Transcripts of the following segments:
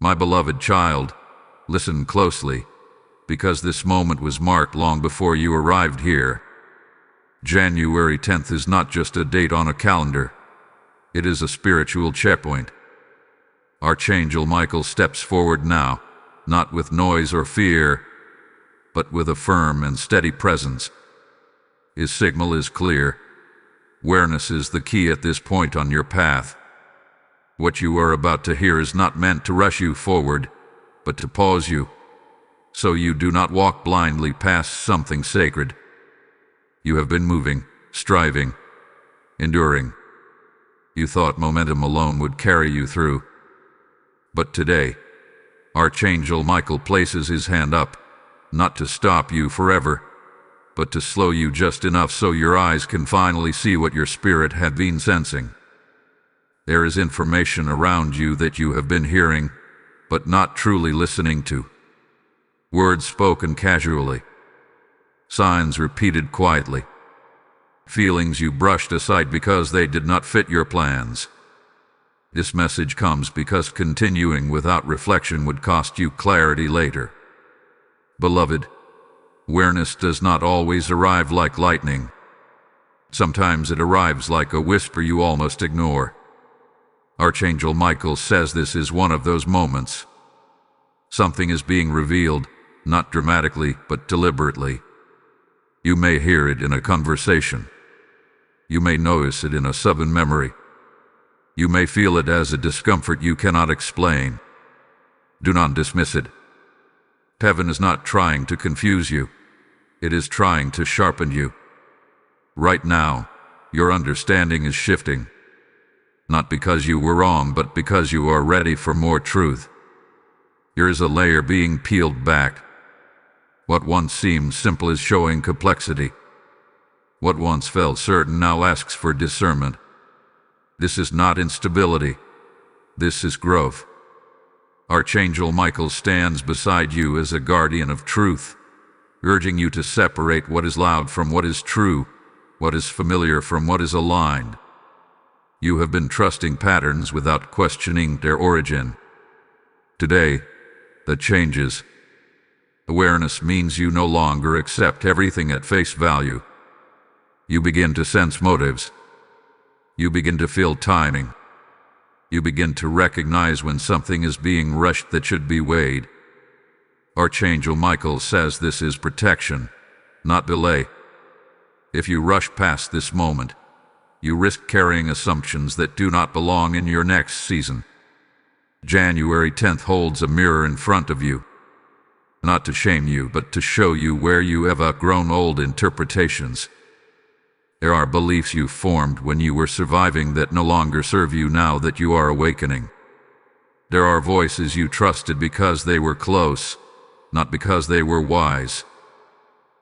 My beloved child, listen closely, because this moment was marked long before you arrived here. January 10th is not just a date on a calendar. It is a spiritual checkpoint. Archangel Michael steps forward now, not with noise or fear, but with a firm and steady presence. His signal is clear. Awareness is the key at this point on your path. What you are about to hear is not meant to rush you forward, but to pause you, so you do not walk blindly past something sacred. You have been moving, striving, enduring. You thought momentum alone would carry you through. But today, Archangel Michael places his hand up, not to stop you forever, but to slow you just enough so your eyes can finally see what your spirit had been sensing. There is information around you that you have been hearing, but not truly listening to. Words spoken casually. Signs repeated quietly. Feelings you brushed aside because they did not fit your plans. This message comes because continuing without reflection would cost you clarity later. Beloved, awareness does not always arrive like lightning. Sometimes it arrives like a whisper you almost ignore. Archangel Michael says this is one of those moments. Something is being revealed, not dramatically, but deliberately. You may hear it in a conversation. You may notice it in a sudden memory. You may feel it as a discomfort you cannot explain. Do not dismiss it. Heaven is not trying to confuse you. It is trying to sharpen you. Right now, your understanding is shifting. Not because you were wrong, but because you are ready for more truth. Here is a layer being peeled back. What once seemed simple is showing complexity. What once felt certain now asks for discernment. This is not instability. This is growth. Archangel Michael stands beside you as a guardian of truth, urging you to separate what is loud from what is true, what is familiar from what is aligned. You have been trusting patterns without questioning their origin. Today, that changes. Awareness means you no longer accept everything at face value. You begin to sense motives. You begin to feel timing. You begin to recognize when something is being rushed that should be weighed. Archangel Michael says this is protection, not delay. If you rush past this moment, you risk carrying assumptions that do not belong in your next season. January 10th holds a mirror in front of you, not to shame you, but to show you where you have outgrown old interpretations. There are beliefs you formed when you were surviving that no longer serve you now that you are awakening. There are voices you trusted because they were close, not because they were wise.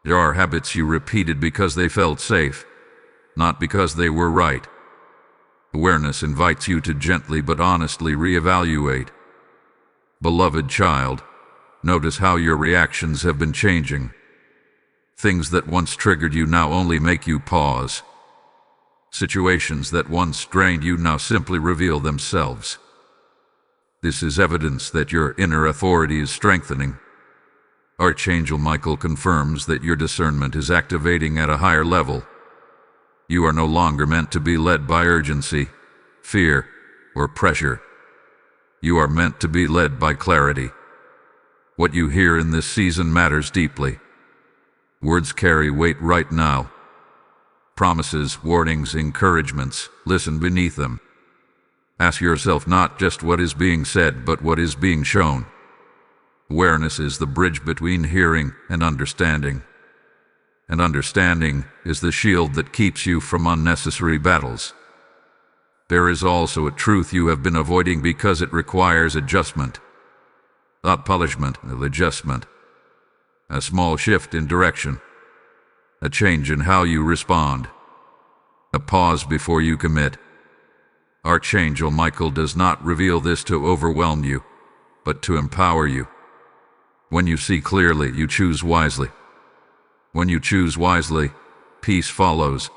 There are habits you repeated because they felt safe, not because they were right. Awareness invites you to gently but honestly reevaluate. Beloved child, notice how your reactions have been changing. Things that once triggered you now only make you pause. Situations that once drained you now simply reveal themselves. This is evidence that your inner authority is strengthening. Archangel Michael confirms that your discernment is activating at a higher level. You are no longer meant to be led by urgency, fear, or pressure. You are meant to be led by clarity. What you hear in this season matters deeply. Words carry weight right now. Promises, warnings, encouragements, listen beneath them. Ask yourself not just what is being said, but what is being shown. Awareness is the bridge between hearing and understanding. And understanding is the shield that keeps you from unnecessary battles. There is also a truth you have been avoiding because it requires adjustment. Not punishment, adjustment. A small shift in direction. A change in how you respond. A pause before you commit. Archangel Michael does not reveal this to overwhelm you, but to empower you. When you see clearly, you choose wisely. When you choose wisely, peace follows.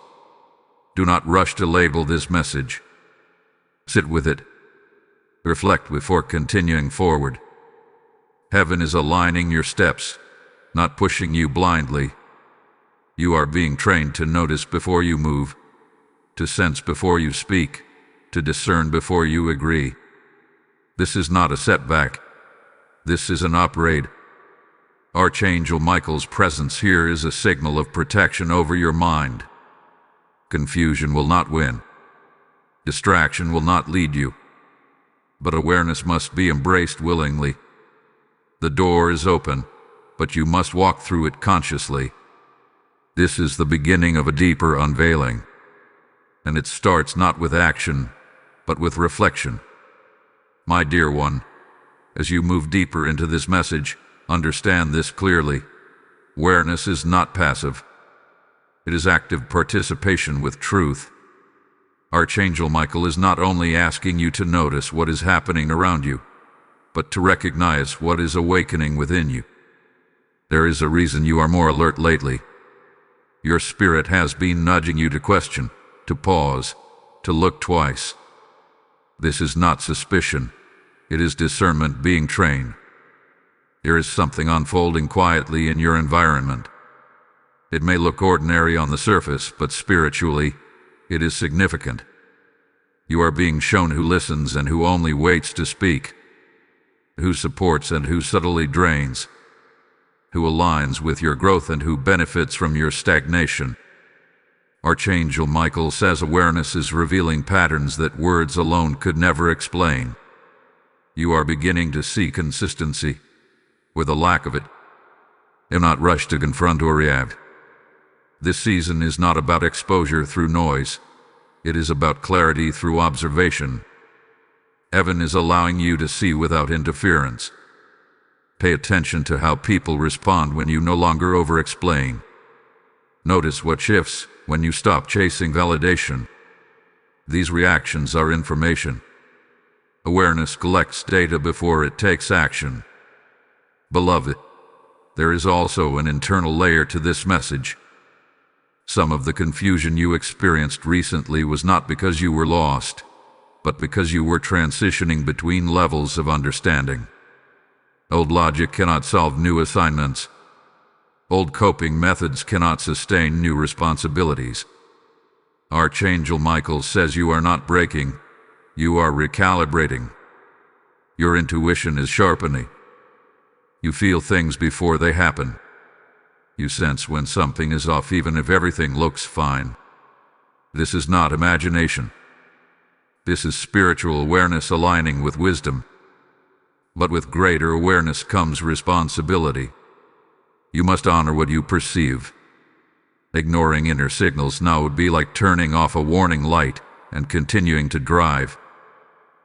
Do not rush to label this message. Sit with it. Reflect before continuing forward. Heaven is aligning your steps, not pushing you blindly. You are being trained to notice before you move, to sense before you speak, to discern before you agree. This is not a setback. This is an upgrade. Archangel Michael's presence here is a signal of protection over your mind. Confusion will not win. Distraction will not lead you. But awareness must be embraced willingly. The door is open, but you must walk through it consciously. This is the beginning of a deeper unveiling. And it starts not with action, but with reflection. My dear one, as you move deeper into this message, understand this clearly. Awareness is not passive. It is active participation with truth. Archangel Michael is not only asking you to notice what is happening around you, but to recognize what is awakening within you. There is a reason you are more alert lately. Your spirit has been nudging you to question, to pause, to look twice. This is not suspicion. It is discernment being trained. There is something unfolding quietly in your environment. It may look ordinary on the surface, but spiritually, it is significant. You are being shown who listens and who only waits to speak, who supports and who subtly drains, who aligns with your growth and who benefits from your stagnation. Archangel Michael says awareness is revealing patterns that words alone could never explain. You are beginning to see consistency, with a lack of it. Do not rush to confront or react. This season is not about exposure through noise. It is about clarity through observation. Heaven is allowing you to see without interference. Pay attention to how people respond when you no longer over-explain. Notice what shifts when you stop chasing validation. These reactions are information. Awareness collects data before it takes action. Beloved, there is also an internal layer to this message. Some of the confusion you experienced recently was not because you were lost, but because you were transitioning between levels of understanding. Old logic cannot solve new assignments. Old coping methods cannot sustain new responsibilities. Archangel Michael says you are not breaking, you are recalibrating. Your intuition is sharpening. You feel things before they happen. You sense when something is off even if everything looks fine. This is not imagination. This is spiritual awareness aligning with wisdom. But with greater awareness comes responsibility. You must honor what you perceive. Ignoring inner signals now would be like turning off a warning light and continuing to drive.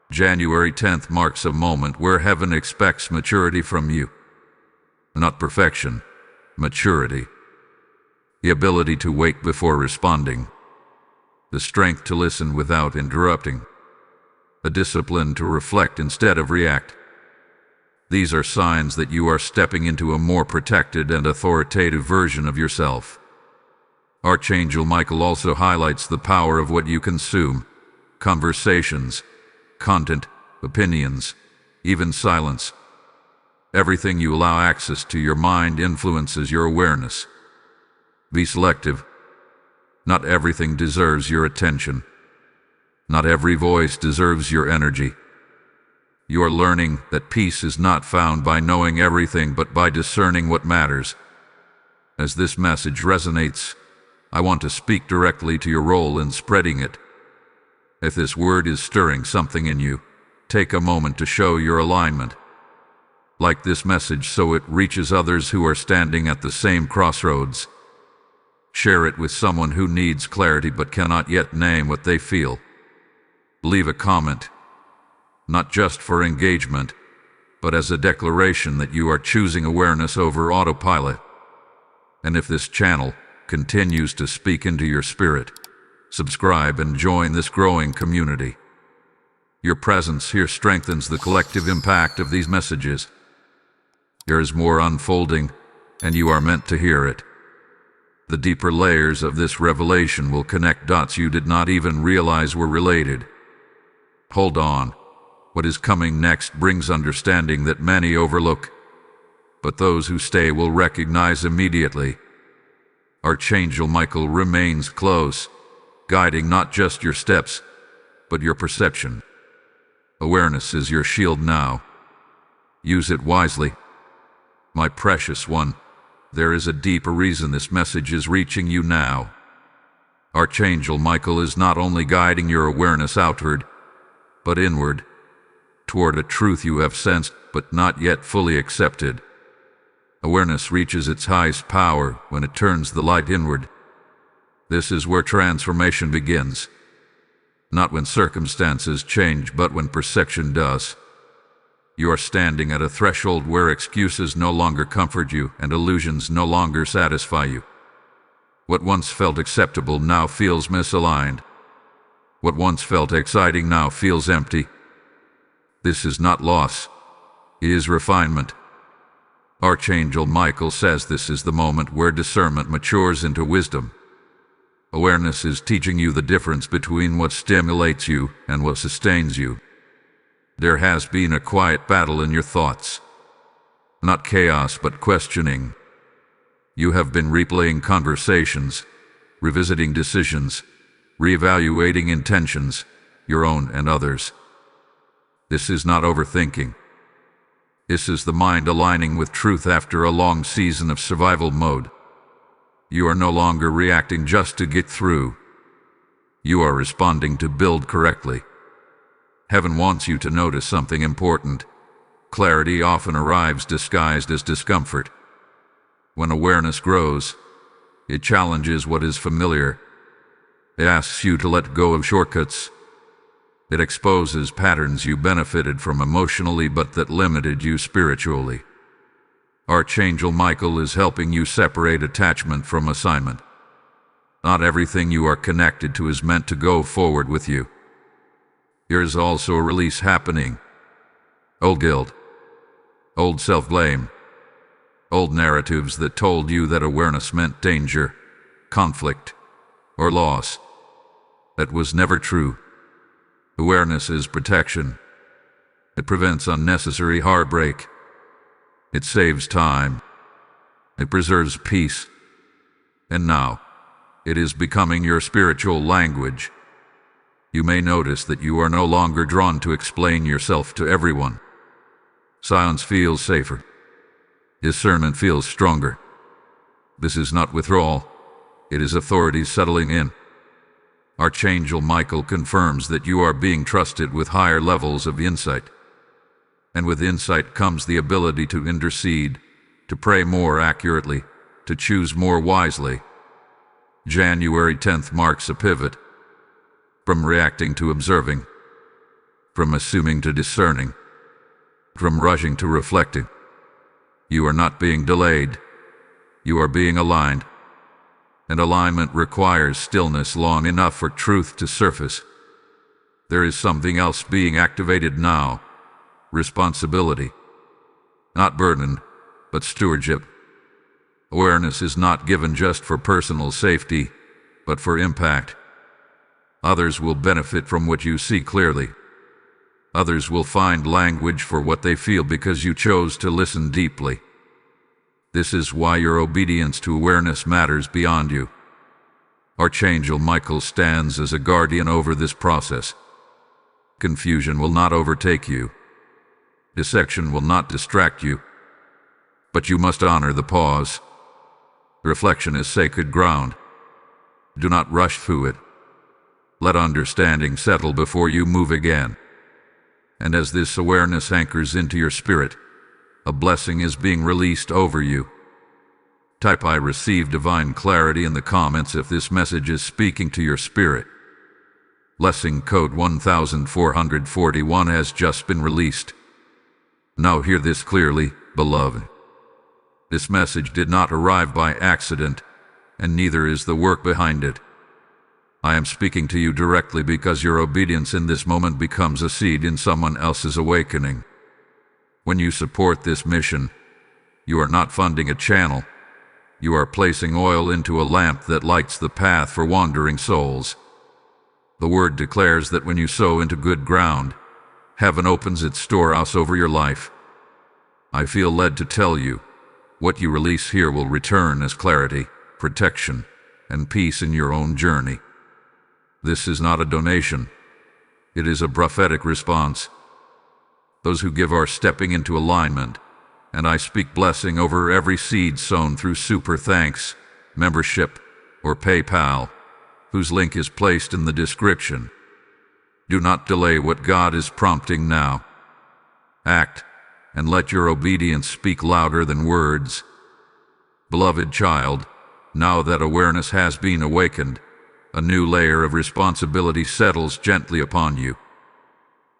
January 10th marks a moment where heaven expects maturity from you. Not perfection, maturity. The ability to wait before responding. The strength to listen without interrupting. A discipline to reflect instead of react. These are signs that you are stepping into a more protected and authoritative version of yourself. Archangel Michael also highlights the power of what you consume. Conversations, content, opinions, even silence. Everything you allow access to your mind influences your awareness. Be selective. Not everything deserves your attention. Not every voice deserves your energy. You are learning that peace is not found by knowing everything but by discerning what matters. As this message resonates, I want to speak directly to your role in spreading it. If this word is stirring something in you, take a moment to show your alignment. Like this message so it reaches others who are standing at the same crossroads. Share it with someone who needs clarity but cannot yet name what they feel. Leave a comment, not just for engagement, but as a declaration that you are choosing awareness over autopilot. And if this channel continues to speak into your spirit, subscribe and join this growing community. Your presence here strengthens the collective impact of these messages. There is more unfolding, and you are meant to hear it. The deeper layers of this revelation will connect dots you did not even realize were related. Hold on. What is coming next brings understanding that many overlook, but those who stay will recognize immediately. Archangel Michael remains close, guiding not just your steps, but your perception. Awareness is your shield now. Use it wisely. My precious one, there is a deeper reason this message is reaching you now. Archangel Michael is not only guiding your awareness outward, but inward, toward a truth you have sensed but not yet fully accepted. Awareness reaches its highest power when it turns the light inward. This is where transformation begins. Not when circumstances change, but when perception does. You are standing at a threshold where excuses no longer comfort you and illusions no longer satisfy you. What once felt acceptable now feels misaligned. What once felt exciting now feels empty. This is not loss. It is refinement. Archangel Michael says this is the moment where discernment matures into wisdom. Awareness is teaching you the difference between what stimulates you and what sustains you. There has been a quiet battle in your thoughts. Not chaos, but questioning. You have been replaying conversations, revisiting decisions, reevaluating intentions, your own and others. This is not overthinking. This is the mind aligning with truth after a long season of survival mode. You are no longer reacting just to get through. You are responding to build correctly. Heaven wants you to notice something important. Clarity often arrives disguised as discomfort. When awareness grows, it challenges what is familiar. It asks you to let go of shortcuts. It exposes patterns you benefited from emotionally but that limited you spiritually. Archangel Michael is helping you separate attachment from assignment. Not everything you are connected to is meant to go forward with you. There is also a release happening. Old guilt, old self-blame, old narratives that told you that awareness meant danger, conflict, or loss. That was never true. Awareness is protection. It prevents unnecessary heartbreak. It saves time. It preserves peace. And now, it is becoming your spiritual language. You may notice that you are no longer drawn to explain yourself to everyone. Silence feels safer. Discernment feels stronger. This is not withdrawal. It is authority settling in. Archangel Michael confirms that you are being trusted with higher levels of insight. And with insight comes the ability to intercede, to pray more accurately, to choose more wisely. January 10th marks a pivot. From reacting to observing. From assuming to discerning. From rushing to reflecting. You are not being delayed. You are being aligned. And alignment requires stillness long enough for truth to surface. There is something else being activated now. Responsibility. Not burden, but stewardship. Awareness is not given just for personal safety, but for impact. Others will benefit from what you see clearly. Others will find language for what they feel because you chose to listen deeply. This is why your obedience to awareness matters beyond you. Archangel Michael stands as a guardian over this process. Confusion will not overtake you. Dissection will not distract you. But you must honor the pause. Reflection is sacred ground. Do not rush through it. Let understanding settle before you move again. And as this awareness anchors into your spirit, a blessing is being released over you. Type "I receive divine clarity" in the comments if this message is speaking to your spirit. Blessing code 1441 has just been released. Now hear this clearly, beloved. This message did not arrive by accident, and neither is the work behind it. I am speaking to you directly because your obedience in this moment becomes a seed in someone else's awakening. When you support this mission, you are not funding a channel. You are placing oil into a lamp that lights the path for wandering souls. The word declares that when you sow into good ground, Heaven opens its storehouse over your life. I feel led to tell you, what you release here will return as clarity, protection, and peace in your own journey. This is not a donation. It is a prophetic response. Those who give are stepping into alignment, and I speak blessing over every seed sown through Super Thanks, membership, or PayPal, whose link is placed in the description. Do not delay what God is prompting now. Act, and let your obedience speak louder than words. Beloved child, now that awareness has been awakened, a new layer of responsibility settles gently upon you.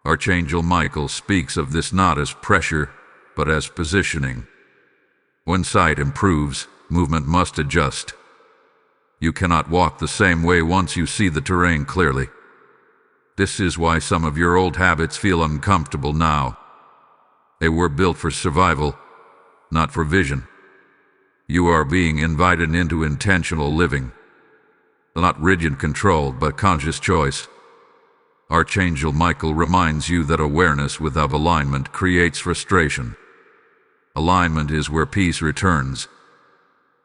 Archangel Michael speaks of this not as pressure, but as positioning. When sight improves, movement must adjust. You cannot walk the same way once you see the terrain clearly. This is why some of your old habits feel uncomfortable now. They were built for survival, not for vision. You are being invited into intentional living. Not rigid control, but conscious choice. Archangel Michael reminds you that awareness without alignment creates frustration. Alignment is where peace returns.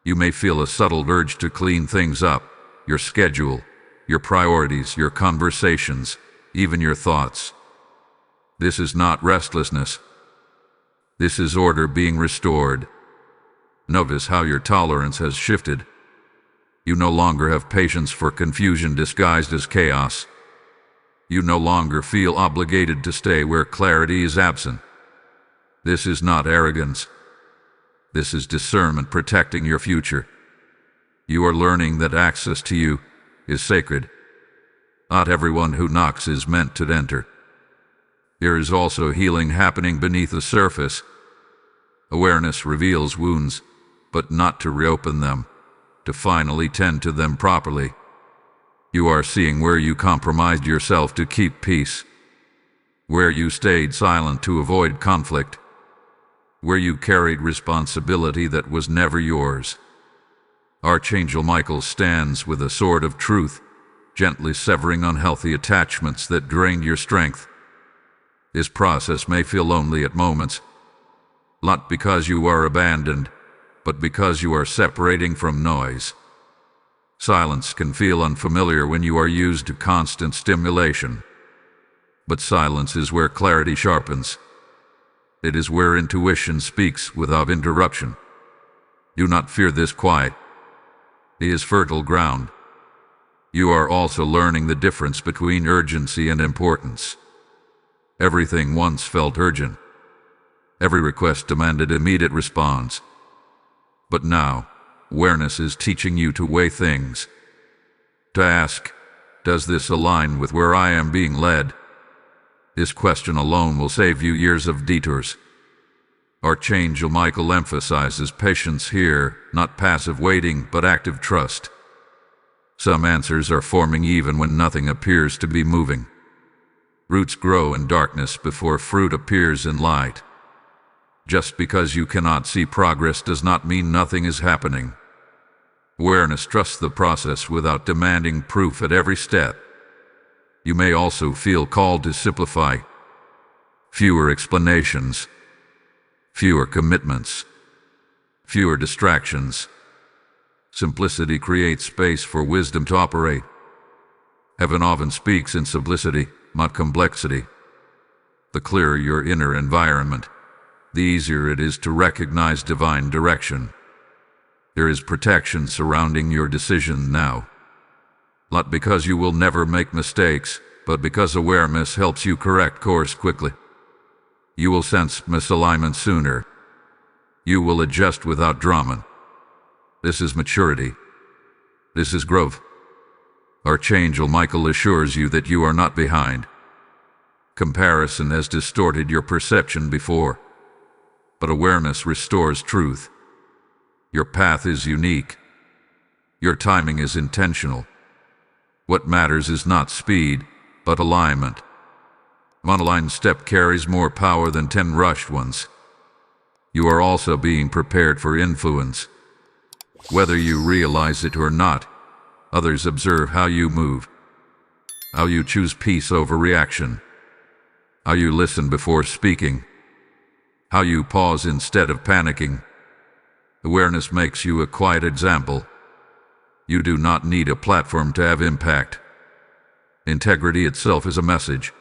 You may feel a subtle urge to clean things up, your schedule, your priorities, your conversations, even your thoughts. This is not restlessness. This is order being restored. Notice how your tolerance has shifted. You no longer have patience for confusion disguised as chaos. You no longer feel obligated to stay where clarity is absent. This is not arrogance. This is discernment protecting your future. You are learning that access to you is sacred. Not everyone who knocks is meant to enter. There is also healing happening beneath the surface. Awareness reveals wounds, but not to reopen them, to finally tend to them properly. You are seeing where you compromised yourself to keep peace, where you stayed silent to avoid conflict, where you carried responsibility that was never yours. Archangel Michael stands with a sword of truth, gently severing unhealthy attachments that drained your strength. This process may feel lonely at moments, not because you are abandoned, but because you are separating from noise. Silence can feel unfamiliar when you are used to constant stimulation. But silence is where clarity sharpens. It is where intuition speaks without interruption. Do not fear this quiet. It is fertile ground. You are also learning the difference between urgency and importance. Everything once felt urgent. Every request demanded immediate response. But now, awareness is teaching you to weigh things. To ask, does this align with where I am being led? This question alone will save you years of detours. Archangel Michael emphasizes patience here, not passive waiting, but active trust. Some answers are forming even when nothing appears to be moving. Roots grow in darkness before fruit appears in light. Just because you cannot see progress does not mean nothing is happening. Awareness trusts the process without demanding proof at every step. You may also feel called to simplify. Fewer explanations, fewer commitments, fewer distractions. Simplicity creates space for wisdom to operate. Heaven often speaks in simplicity, not complexity. The clearer your inner environment, the easier it is to recognize divine direction. There is protection surrounding your decision now. Not because you will never make mistakes, but because awareness helps you correct course quickly. You will sense misalignment sooner. You will adjust without drama. This is maturity. This is growth. Archangel Michael assures you that you are not behind. Comparison has distorted your perception before, but awareness restores truth. Your path is unique. Your timing is intentional. What matters is not speed, but alignment. One aligned step carries more power than 10 rushed ones. You are also being prepared for influence. Whether you realize it or not, others observe how you move, how you choose peace over reaction, how you listen before speaking, how you pause instead of panicking. Awareness makes you a quiet example. You do not need a platform to have impact. Integrity itself is a message.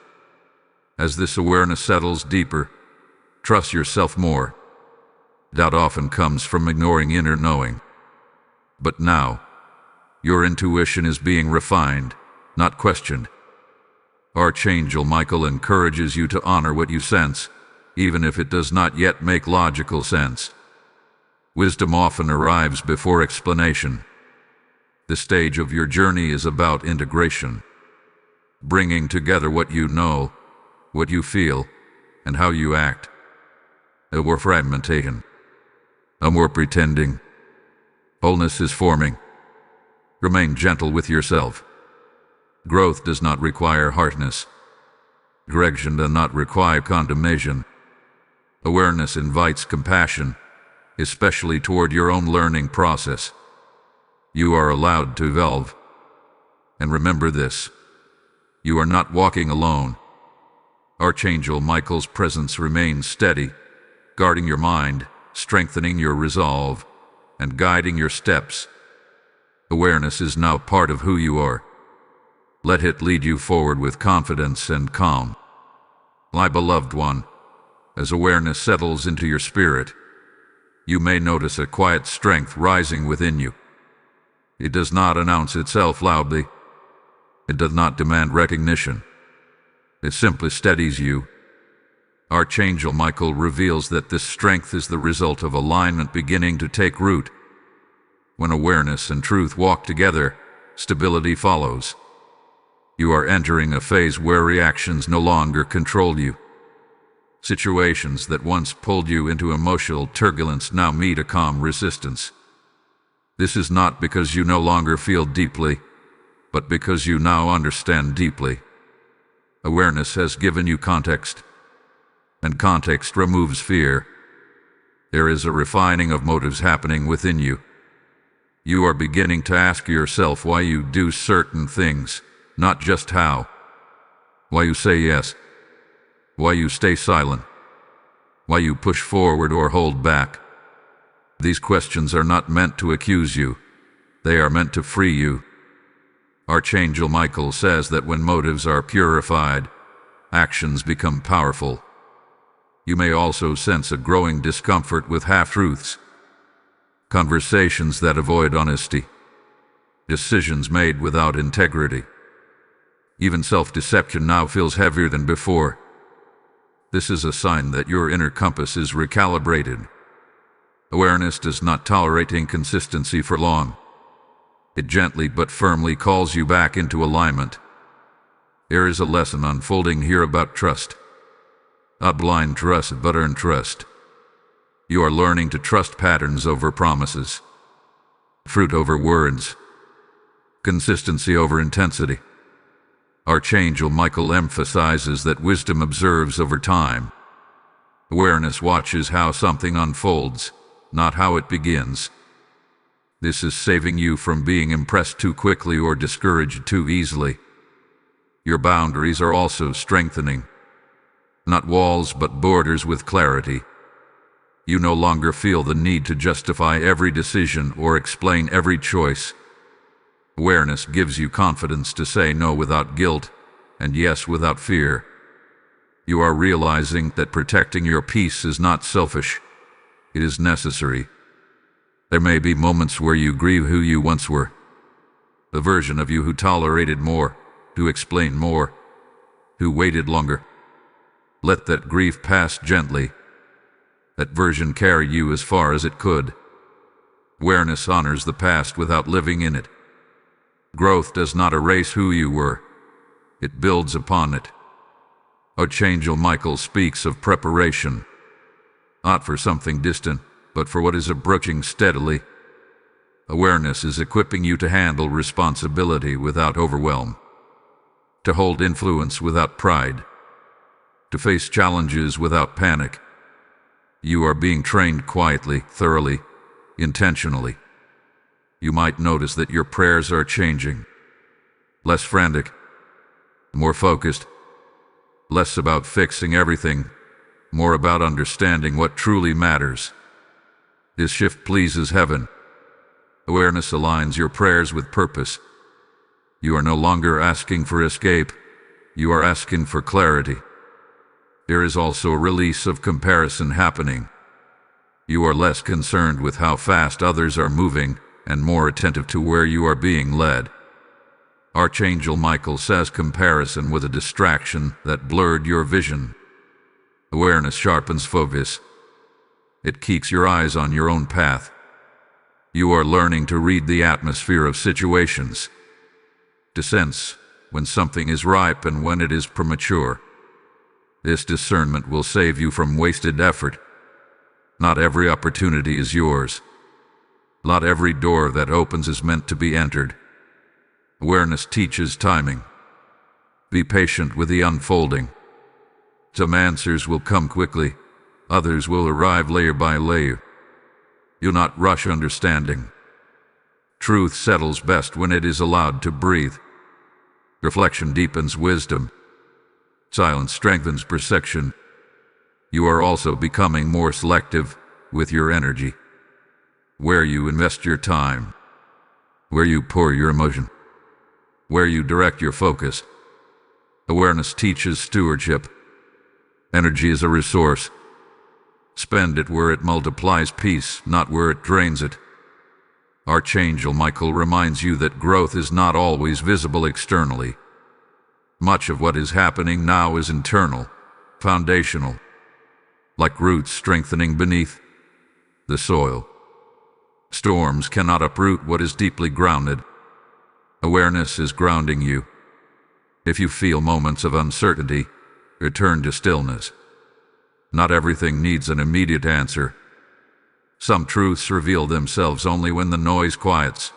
As this awareness settles deeper, trust yourself more. Doubt often comes from ignoring inner knowing. But now, your intuition is being refined, not questioned. Archangel Michael encourages you to honor what you sense, even if it does not yet make logical sense. Wisdom often arrives before explanation. The stage of your journey is about integration, bringing together what you know, what you feel, and how you act. A more fragmentation, a more pretending. Wholeness is forming. Remain gentle with yourself. Growth does not require harshness. Correction does not require condemnation. Awareness invites compassion, especially toward your own learning process. You are allowed to evolve. And remember this: you are not walking alone. Archangel Michael's presence remains steady, guarding your mind, strengthening your resolve, and guiding your steps. Awareness is now part of who you are. Let it lead you forward with confidence and calm. My beloved one, as awareness settles into your spirit, you may notice a quiet strength rising within you. It does not announce itself loudly. It does not demand recognition. It simply steadies you. Archangel Michael reveals that this strength is the result of alignment beginning to take root. When awareness and truth walk together, stability follows. You are entering a phase where reactions no longer control you. Situations that once pulled you into emotional turbulence now meet a calm resistance. This is not because you no longer feel deeply, but because you now understand deeply. Awareness has given you context, and context removes fear. There is a refining of motives happening within you. You are beginning to ask yourself why you do certain things, not just how. Why you say yes. Why you stay silent. Why you push forward or hold back. These questions are not meant to accuse you. They are meant to free you. Archangel Michael says that when motives are purified, actions become powerful. You may also sense a growing discomfort with half-truths, conversations that avoid honesty, decisions made without integrity. Even self-deception now feels heavier than before. This is a sign that your inner compass is recalibrated. Awareness does not tolerate inconsistency for long. It gently but firmly calls you back into alignment. There is a lesson unfolding here about trust. Not blind trust, but earned trust. You are learning to trust patterns over promises, fruit over words, consistency over intensity. Archangel Michael emphasizes that wisdom observes over time. Awareness watches how something unfolds, not how it begins. This is saving you from being impressed too quickly or discouraged too easily. Your boundaries are also strengthening. Not walls, but borders with clarity. You no longer feel the need to justify every decision or explain every choice. Awareness gives you confidence to say no without guilt and yes without fear. You are realizing that protecting your peace is not selfish. It is necessary. There may be moments where you grieve who you once were. The version of you who tolerated more, who explained more, who waited longer. Let that grief pass gently. That version carry you as far as it could. Awareness honors the past without living in it. Growth does not erase who you were. It builds upon it. Archangel Michael speaks of preparation, not for something distant, but for what is approaching steadily. Awareness is equipping you to handle responsibility without overwhelm, to hold influence without pride, to face challenges without panic. You are being trained quietly, thoroughly, intentionally. You might notice that your prayers are changing. Less frantic, more focused, Less about fixing everything, more about understanding what truly matters. This shift pleases heaven. Awareness aligns your prayers with purpose. You are no longer asking for escape, you are asking for clarity. There is also a release of comparison happening. You are less concerned with how fast others are moving and more attentive to where you are being led. Archangel Michael says comparison was a distraction that blurred your vision. Awareness sharpens focus. It keeps your eyes on your own path. You are learning to read the atmosphere of situations, to sense when something is ripe and when it is premature. This discernment will save you from wasted effort. Not every opportunity is yours. Not every door that opens is meant to be entered. Awareness teaches timing. Be patient with the unfolding. Some answers will come quickly, others will arrive layer by layer. Do not rush understanding. Truth settles best when it is allowed to breathe. Reflection deepens wisdom. Silence strengthens perception. You are also becoming more selective with your energy. Where you invest your time, where you pour your emotion, where you direct your focus. Awareness teaches stewardship. Energy is a resource. Spend it where it multiplies peace, not where it drains it. Archangel Michael reminds you that growth is not always visible externally. Much of what is happening now is internal, foundational, like roots strengthening beneath the soil. Storms cannot uproot what is deeply grounded. Awareness is grounding you. If you feel moments of uncertainty, return to stillness. Not everything needs an immediate answer. Some truths reveal themselves only when the noise quiets.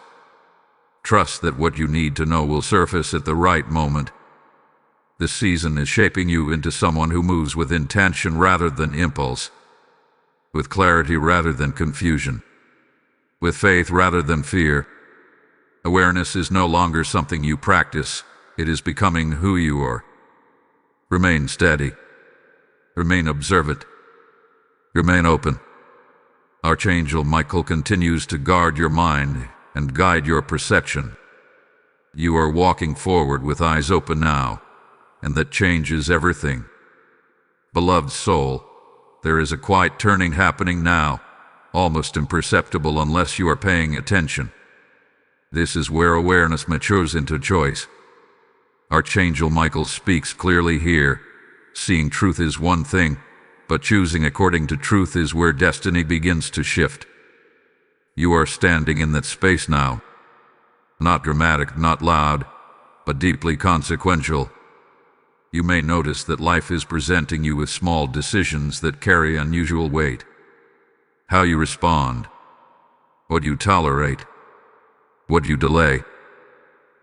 Trust that what you need to know will surface at the right moment. This season is shaping you into someone who moves with intention rather than impulse, with clarity rather than confusion, with faith rather than fear. Awareness is no longer something you practice, it is becoming who you are. Remain steady. Remain observant. Remain open. Archangel Michael continues to guard your mind and guide your perception. You are walking forward with eyes open now, and that changes everything. Beloved soul, there is a quiet turning happening now, almost imperceptible unless you are paying attention. This is where awareness matures into choice. Archangel Michael speaks clearly here. Seeing truth is one thing, but choosing according to truth is where destiny begins to shift. You are standing in that space now. Not dramatic, not loud, but deeply consequential. You may notice that life is presenting you with small decisions that carry unusual weight. How you respond, what you tolerate, what you delay.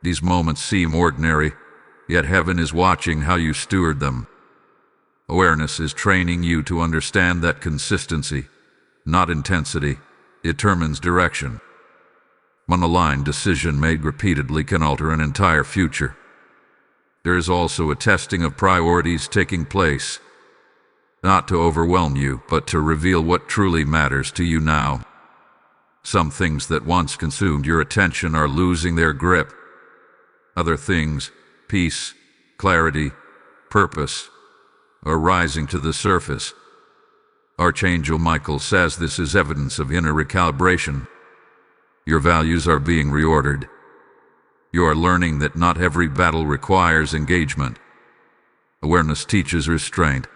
These moments seem ordinary, yet heaven is watching how you steward them. Awareness is training you to understand that consistency, not intensity, determines direction. One aligned decision made repeatedly can alter an entire future. There is also a testing of priorities taking place, not to overwhelm you, but to reveal what truly matters to you now. Some things that once consumed your attention are losing their grip. Other things, peace, clarity, purpose, are rising to the surface. Archangel Michael says this is evidence of inner recalibration. Your values are being reordered. You are learning that not every battle requires engagement. Awareness teaches restraint.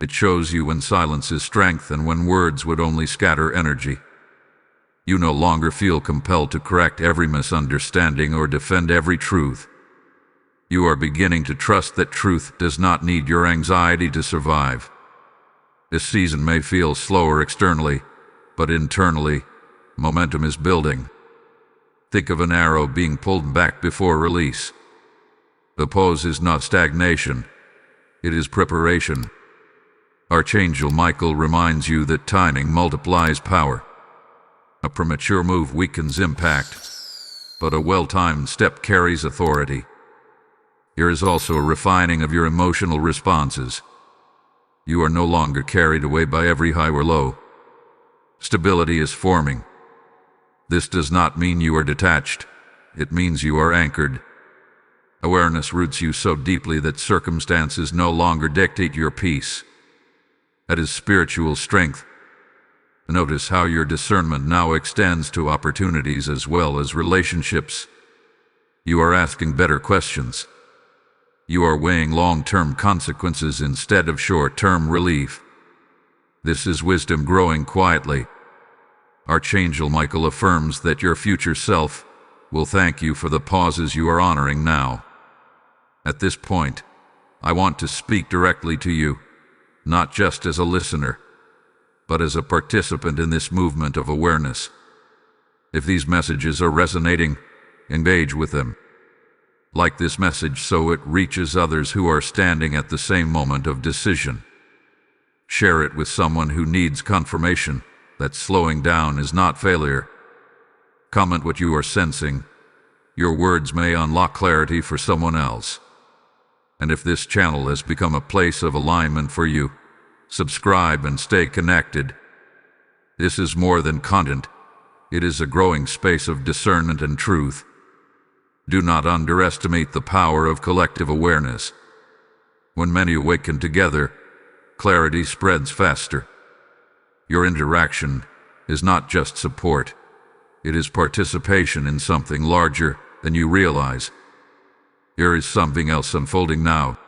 It shows you when silence is strength and when words would only scatter energy. You no longer feel compelled to correct every misunderstanding or defend every truth. You are beginning to trust that truth does not need your anxiety to survive. This season may feel slower externally, but internally, momentum is building. Think of an arrow being pulled back before release. The pause is not stagnation, it is preparation. Archangel Michael reminds you that timing multiplies power. A premature move weakens impact, but a well-timed step carries authority. There is also a refining of your emotional responses. You are no longer carried away by every high or low. Stability is forming. This does not mean you are detached. It means you are anchored. Awareness roots you so deeply that circumstances no longer dictate your peace. That is spiritual strength. Notice how your discernment now extends to opportunities as well as relationships. You are asking better questions. You are weighing long-term consequences instead of short-term relief. This is wisdom growing quietly. Archangel Michael affirms that your future self will thank you for the pauses you are honoring now. At this point, I want to speak directly to you, not just as a listener, but as a participant in this movement of awareness. If these messages are resonating, engage with them. Like this message so it reaches others who are standing at the same moment of decision. Share it with someone who needs confirmation that slowing down is not failure. Comment what you are sensing. Your words may unlock clarity for someone else. And if this channel has become a place of alignment for you, subscribe and stay connected. This is more than content. It is a growing space of discernment and truth. Do not underestimate the power of collective awareness. When many awaken together, clarity spreads faster. Your interaction is not just support. It is participation in something larger than you realize. There is something else unfolding now.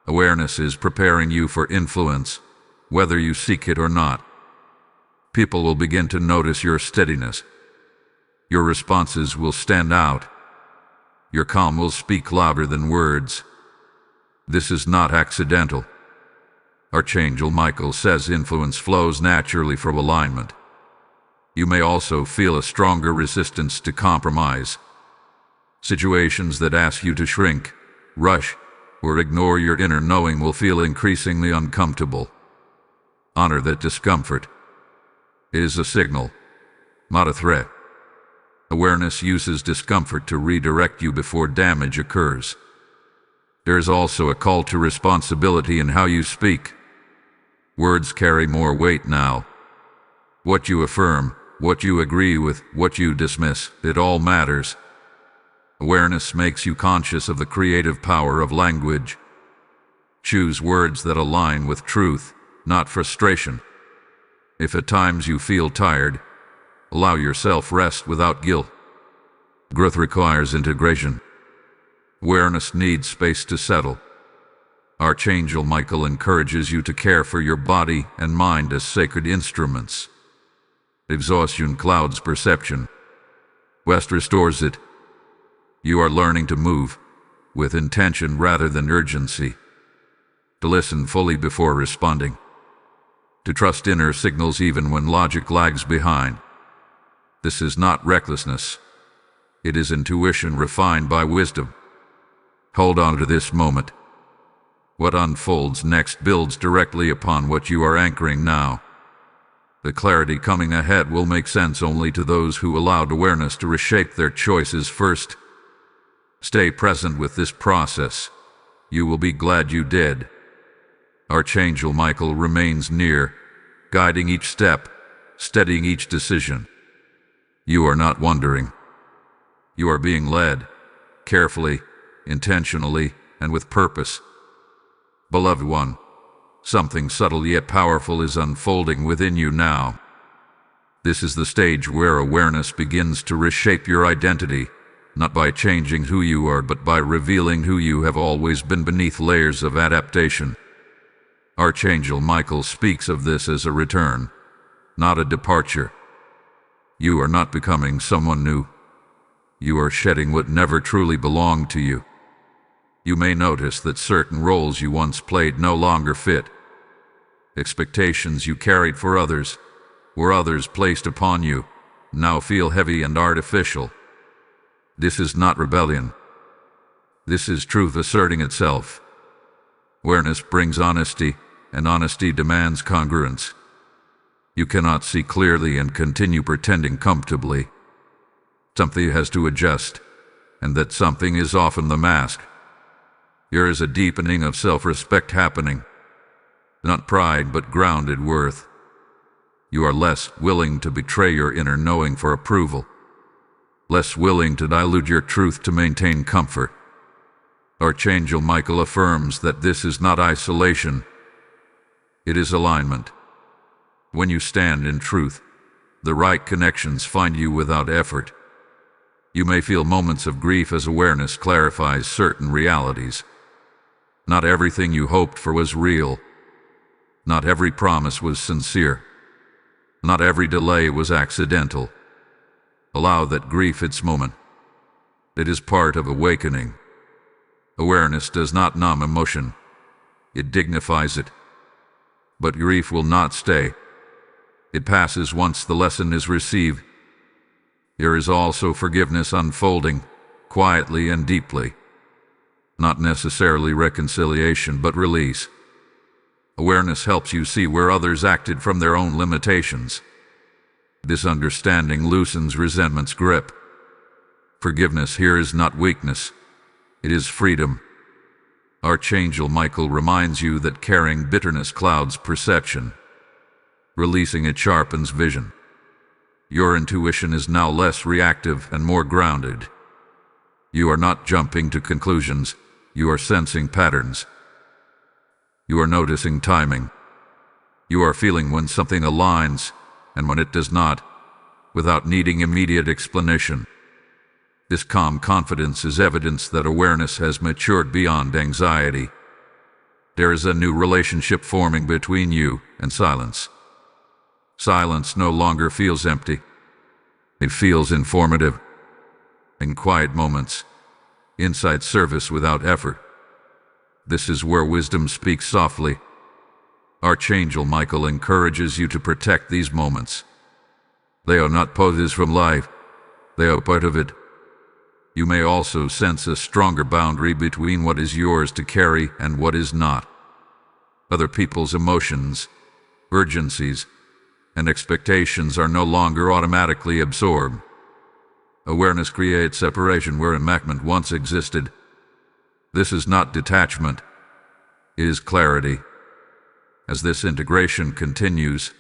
Awareness is preparing you for influence, whether you seek it or not. People will begin to notice your steadiness. Your responses will stand out. Your calm will speak louder than words. This is not accidental. Archangel Michael says influence flows naturally from alignment. You may also feel a stronger resistance to compromise. Situations that ask you to shrink, rush, or ignore your inner knowing will feel increasingly uncomfortable. Honor that discomfort. It is a signal, not a threat. Awareness uses discomfort to redirect you before damage occurs. There is also a call to responsibility in how you speak. Words carry more weight now. What you affirm, what you agree with, what you dismiss, it all matters. Awareness makes you conscious of the creative power of language. Choose words that align with truth, not frustration. If at times you feel tired, allow yourself rest without guilt. Growth requires integration. Awareness needs space to settle. Archangel Michael encourages you to care for your body and mind as sacred instruments. Exhaustion clouds perception. Rest restores it. You are learning to move with intention rather than urgency. To listen fully before responding. To trust inner signals even when logic lags behind. This is not recklessness. It is intuition refined by wisdom. Hold on to this moment. What unfolds next builds directly upon what you are anchoring now. The clarity coming ahead will make sense only to those who allowed awareness to reshape their choices first. Stay present with this process. You will be glad you did. Archangel Michael remains near, guiding each step, steadying each decision. You are not wandering. You are being led, carefully, intentionally, and with purpose. Beloved one, something subtle yet powerful is unfolding within you now. This is the stage where awareness begins to reshape your identity, not by changing who you are, but by revealing who you have always been beneath layers of adaptation. Archangel Michael speaks of this as a return, not a departure. You are not becoming someone new. You are shedding what never truly belonged to you. You may notice that certain roles you once played no longer fit. Expectations you carried for others, or others placed upon you, now feel heavy and artificial. This is not rebellion. This is truth asserting itself. Awareness brings honesty, and honesty demands congruence. You cannot see clearly and continue pretending comfortably. Something has to adjust, and that something is often the mask. Here is a deepening of self-respect happening. Not pride, but grounded worth. You are less willing to betray your inner knowing for approval. Less willing to dilute your truth to maintain comfort. Archangel Michael affirms that this is not isolation. It is alignment. When you stand in truth, the right connections find you without effort. You may feel moments of grief as awareness clarifies certain realities. Not everything you hoped for was real. Not every promise was sincere. Not every delay was accidental. Allow that grief its moment. It is part of awakening. Awareness does not numb emotion. It dignifies it. But grief will not stay. It passes once the lesson is received. There is also forgiveness unfolding, quietly and deeply. Not necessarily reconciliation, but release. Awareness helps you see where others acted from their own limitations. This understanding loosens resentment's grip. Forgiveness here is not weakness. It is freedom. Archangel Michael reminds you that carrying bitterness clouds perception. Releasing it sharpens vision. Your intuition is now less reactive and more grounded. You are not jumping to conclusions. You are sensing patterns. You are noticing timing. You are feeling when something aligns and when it does not, without needing immediate explanation. This calm confidence is evidence that awareness has matured beyond anxiety. There is a new relationship forming between you and silence. Silence no longer feels empty. It feels informative. In quiet moments, insight service without effort. This is where wisdom speaks softly. Archangel Michael encourages you to protect these moments. They are not poses from life. They are part of it. You may also sense a stronger boundary between what is yours to carry and what is not. Other people's emotions, urgencies, and expectations are no longer automatically absorbed. Awareness creates separation where enmeshment once existed. This is not detachment. It is clarity. As this integration continues,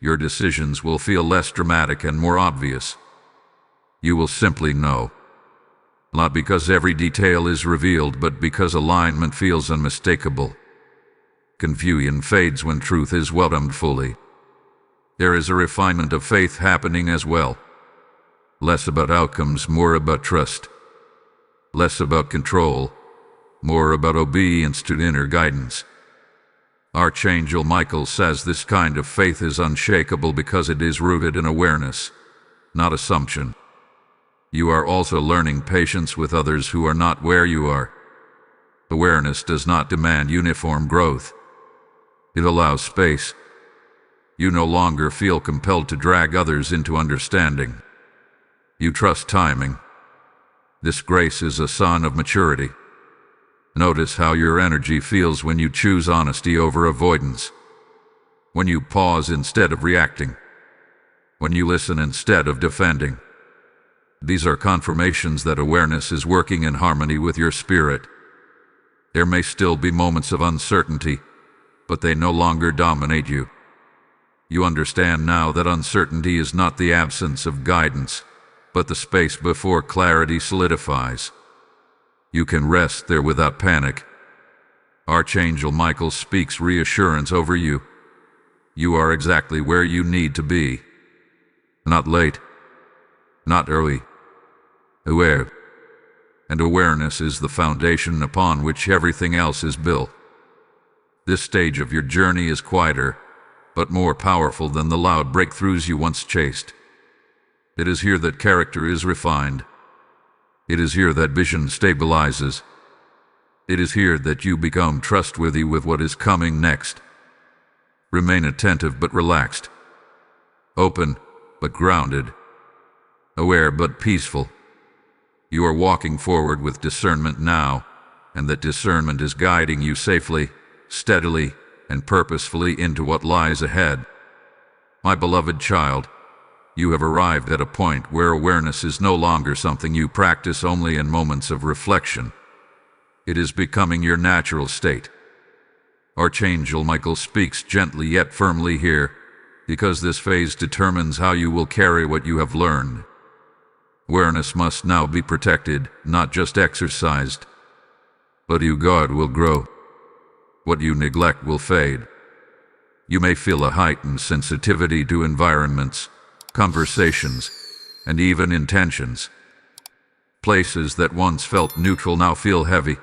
your decisions will feel less dramatic and more obvious. You will simply know. Not because every detail is revealed, but because alignment feels unmistakable. Confusion fades when truth is welcomed fully. There is a refinement of faith happening as well. Less about outcomes, more about trust. Less about control, more about obedience to inner guidance. Archangel Michael says this kind of faith is unshakable because it is rooted in awareness, not assumption. You are also learning patience with others who are not where you are. Awareness does not demand uniform growth. It allows space. You no longer feel compelled to drag others into understanding. You trust timing. This grace is a sign of maturity. Notice how your energy feels when you choose honesty over avoidance. When you pause instead of reacting. When you listen instead of defending. These are confirmations that awareness is working in harmony with your spirit. There may still be moments of uncertainty, but they no longer dominate you. You understand now that uncertainty is not the absence of guidance, but the space before clarity solidifies. You can rest there without panic. Archangel Michael speaks reassurance over you. You are exactly where you need to be. Not late. Not early. Aware. And awareness is the foundation upon which everything else is built. This stage of your journey is quieter, but more powerful than the loud breakthroughs you once chased. It is here that character is refined. It is here that vision stabilizes. It is here that you become trustworthy with what is coming next. Remain attentive but relaxed. Open but grounded. Aware but peaceful. You are walking forward with discernment now, and that discernment is guiding you safely, steadily, and purposefully into what lies ahead. My beloved child, you have arrived at a point where awareness is no longer something you practice only in moments of reflection. It is becoming your natural state. Archangel Michael speaks gently yet firmly here, because this phase determines how you will carry what you have learned. Awareness must now be protected, not just exercised. What you guard will grow. What you neglect will fade. You may feel a heightened sensitivity to environments, conversations, and even intentions. Places that once felt neutral now feel heavy.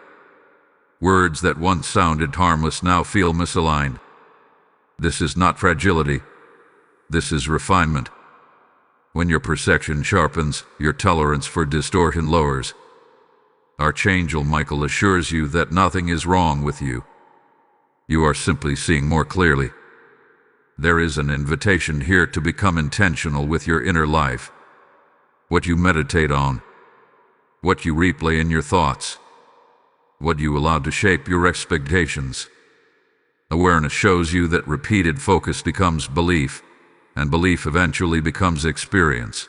Words that once sounded harmless now feel misaligned. This is not fragility. This is refinement. When your perception sharpens, your tolerance for distortion lowers. Archangel Michael assures you that nothing is wrong with you. You are simply seeing more clearly. There is an invitation here to become intentional with your inner life. What you meditate on, what you replay in your thoughts, what you allow to shape your expectations. Awareness shows you that repeated focus becomes belief, and belief eventually becomes experience.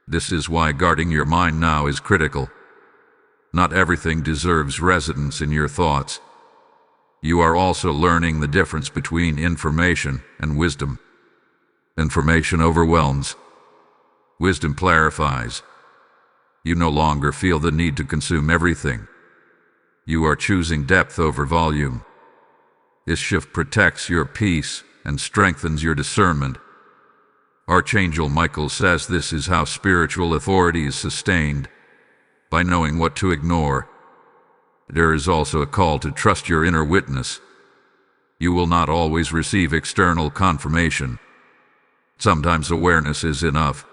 This is why guarding your mind now is critical. Not everything deserves residence in your thoughts. You are also learning the difference between information and wisdom. Information overwhelms. Wisdom clarifies. You no longer feel the need to consume everything. You are choosing depth over volume. This shift protects your peace and strengthens your discernment. Archangel Michael says this is how spiritual authority is sustained, by knowing what to ignore. There is also a call to trust your inner witness. You will not always receive external confirmation. Sometimes awareness is enough.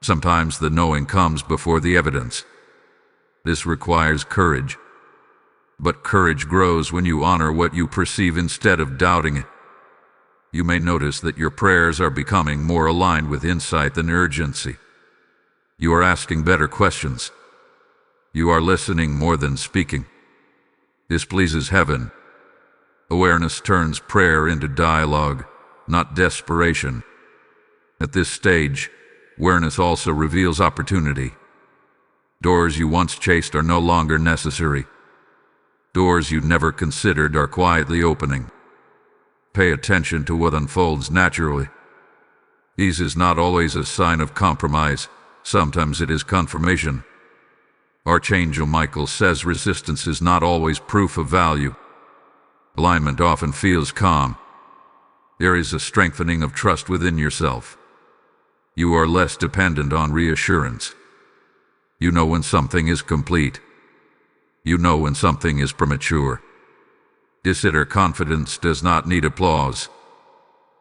Sometimes the knowing comes before the evidence. This requires courage. But courage grows when you honor what you perceive instead of doubting it. You may notice that your prayers are becoming more aligned with insight than urgency. You are asking better questions. You are listening more than speaking. This pleases heaven. Awareness turns prayer into dialogue, not desperation. At this stage, awareness also reveals opportunity. Doors you once chased are no longer necessary. Doors you never considered are quietly opening. Pay attention to what unfolds naturally. Ease is not always a sign of compromise. Sometimes it is confirmation. Archangel Michael says resistance is not always proof of value. Alignment often feels calm. There is a strengthening of trust within yourself. You are less dependent on reassurance. You know when something is complete. You know when something is premature. This inner confidence does not need applause.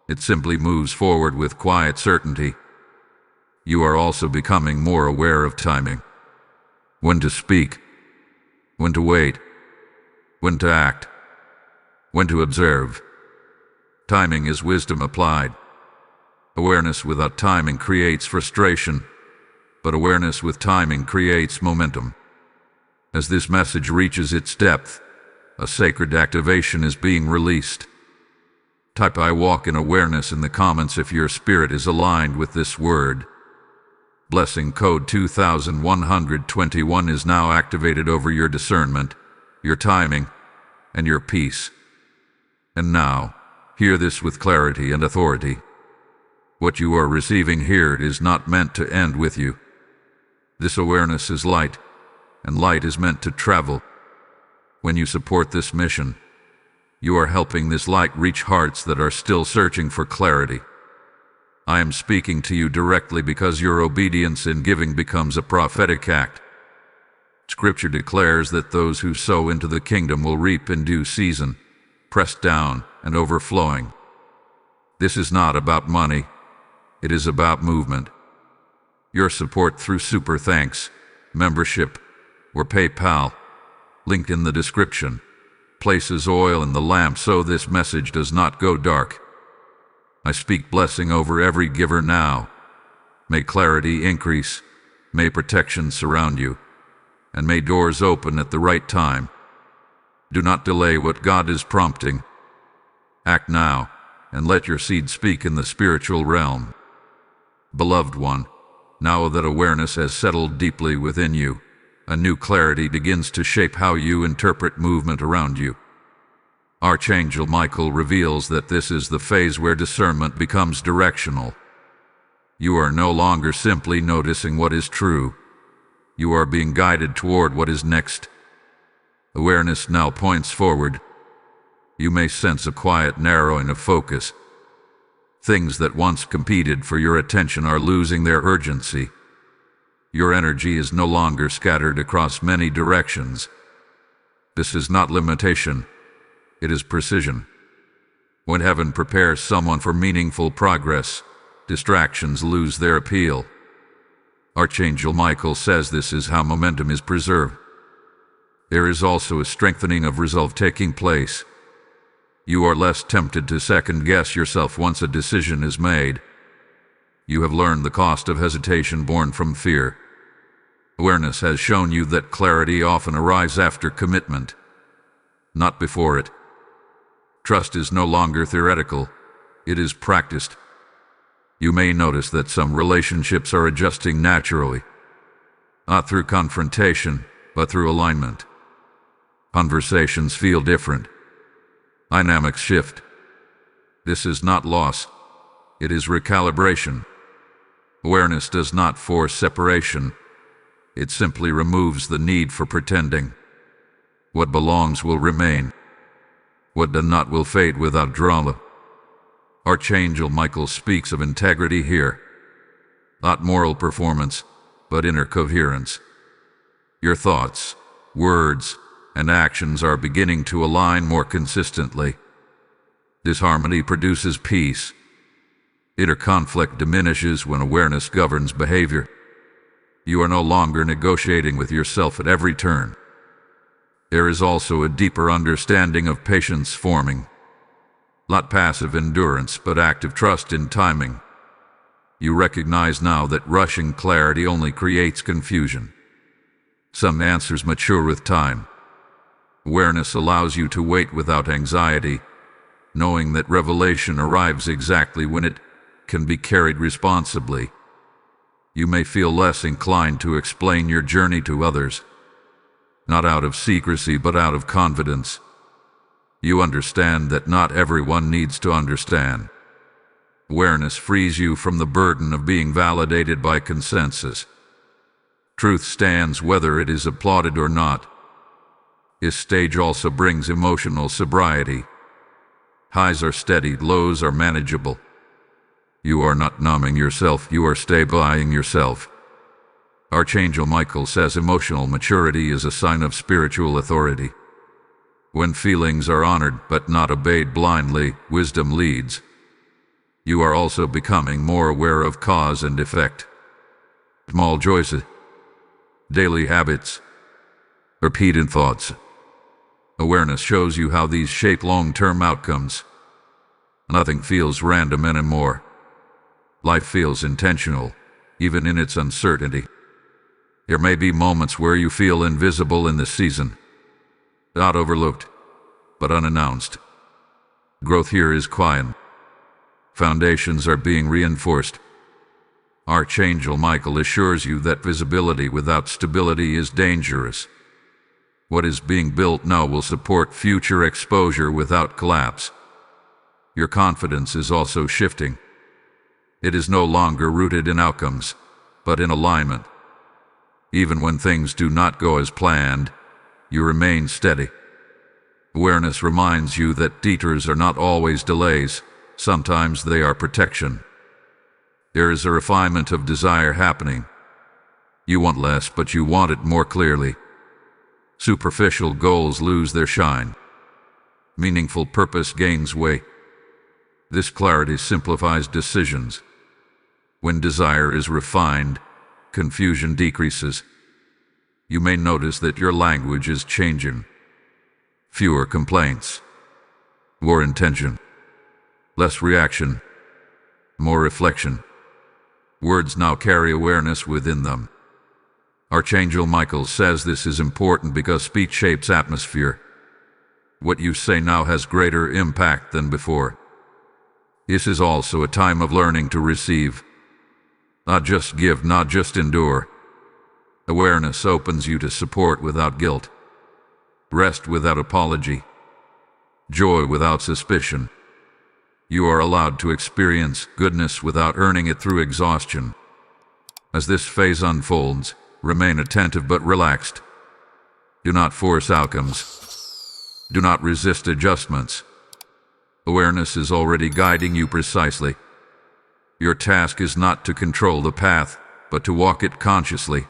It simply moves forward with quiet certainty. You are also becoming more aware of timing. When to speak, when to wait, when to act, when to observe. Timing is wisdom applied. Awareness without timing creates frustration, but awareness with timing creates momentum. As this message reaches its depth, a sacred activation is being released. Type "I walk in awareness" in the comments if your spirit is aligned with this word. Blessing code 2121 is now activated over your discernment, your timing, and your peace. And now, hear this with clarity and authority. What you are receiving here is not meant to end with you. This awareness is light, and light is meant to travel. When you support this mission, you are helping this light reach hearts that are still searching for clarity. I am speaking to you directly because your obedience in giving becomes a prophetic act. Scripture declares that those who sow into the kingdom will reap in due season, pressed down and overflowing. This is not about money. It is about movement. Your support through Super Thanks, membership, or PayPal, linked in the description, places oil in the lamp so this message does not go dark. I speak blessing over every giver now. May clarity increase, may protection surround you, and may doors open at the right time. Do not delay what God is prompting. Act now, and let your seed speak in the spiritual realm. Beloved one, now that awareness has settled deeply within you, a new clarity begins to shape how you interpret movement around you. Archangel Michael reveals that this is the phase where discernment becomes directional. You are no longer simply noticing what is true. You are being guided toward what is next. Awareness now points forward. You may sense a quiet narrowing of focus. Things that once competed for your attention are losing their urgency. Your energy is no longer scattered across many directions. This is not limitation. It is precision. When heaven prepares someone for meaningful progress, distractions lose their appeal. Archangel Michael says this is how momentum is preserved. There is also a strengthening of resolve taking place. You are less tempted to second-guess yourself once a decision is made. You have learned the cost of hesitation born from fear. Awareness has shown you that clarity often arrives after commitment, not before it. Trust is no longer theoretical, it is practiced. You may notice that some relationships are adjusting naturally, not through confrontation, but through alignment. Conversations feel different. Dynamics shift. This is not loss, it is recalibration. Awareness does not force separation, it simply removes the need for pretending. What belongs will remain. What does not will fade without drama. Archangel Michael speaks of integrity here. Not moral performance, but inner coherence. Your thoughts, words, and actions are beginning to align more consistently. This harmony produces peace. Inner conflict diminishes when awareness governs behavior. You are no longer negotiating with yourself at every turn. There is also a deeper understanding of patience forming. Not passive endurance, but active trust in timing. You recognize now that rushing clarity only creates confusion. Some answers mature with time. Awareness allows you to wait without anxiety, knowing that revelation arrives exactly when it can be carried responsibly. You may feel less inclined to explain your journey to others, not out of secrecy but out of confidence. You understand that not everyone needs to understand. Awareness frees you from the burden of being validated by consensus. Truth stands whether it is applauded or not. This stage also brings emotional sobriety. Highs are steady, lows are manageable. You are not numbing yourself, you are stabilizing yourself. Archangel Michael says emotional maturity is a sign of spiritual authority. When feelings are honored but not obeyed blindly, wisdom leads. You are also becoming more aware of cause and effect. Small choices, daily habits, repeated thoughts. Awareness shows you how these shape long-term outcomes. Nothing feels random anymore. Life feels intentional, even in its uncertainty. There may be moments where you feel invisible in this season, not overlooked, but unannounced. Growth here is quiet. Foundations are being reinforced. Archangel Michael assures you that visibility without stability is dangerous. What is being built now will support future exposure without collapse. Your confidence is also shifting. It is no longer rooted in outcomes, but in alignment. Even when things do not go as planned, you remain steady. Awareness reminds you that detours are not always delays, sometimes they are protection. There is a refinement of desire happening. You want less, but you want it more clearly. Superficial goals lose their shine. Meaningful purpose gains weight. This clarity simplifies decisions. When desire is refined, confusion decreases. You may notice that your language is changing. Fewer complaints. More intention. Less reaction. More reflection. Words now carry awareness within them. Archangel Michael says this is important because speech shapes atmosphere. What you say now has greater impact than before. This is also a time of learning to receive. Not just give, not just endure. Awareness opens you to support without guilt, rest without apology, joy without suspicion. You are allowed to experience goodness without earning it through exhaustion. As this phase unfolds, remain attentive but relaxed. Do not force outcomes. Do not resist adjustments. Awareness is already guiding you precisely. Your task is not to control the path, but to walk it consciously.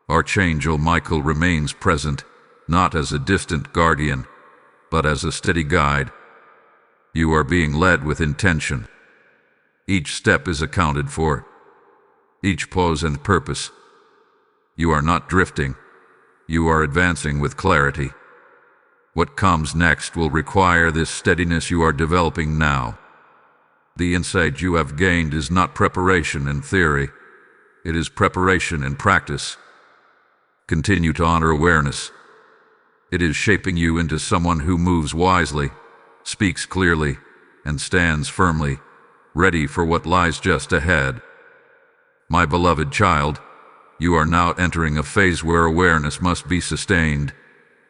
Archangel Michael remains present, not as a distant guardian, but as a steady guide. You are being led with intention. Each step is accounted for, each pose and purpose. You are not drifting. You are advancing with clarity. What comes next will require this steadiness you are developing now. The insight you have gained is not preparation in theory. It is preparation in practice. Continue to honor awareness. It is shaping you into someone who moves wisely, speaks clearly, and stands firmly, ready for what lies just ahead. My beloved child, you are now entering a phase where awareness must be sustained,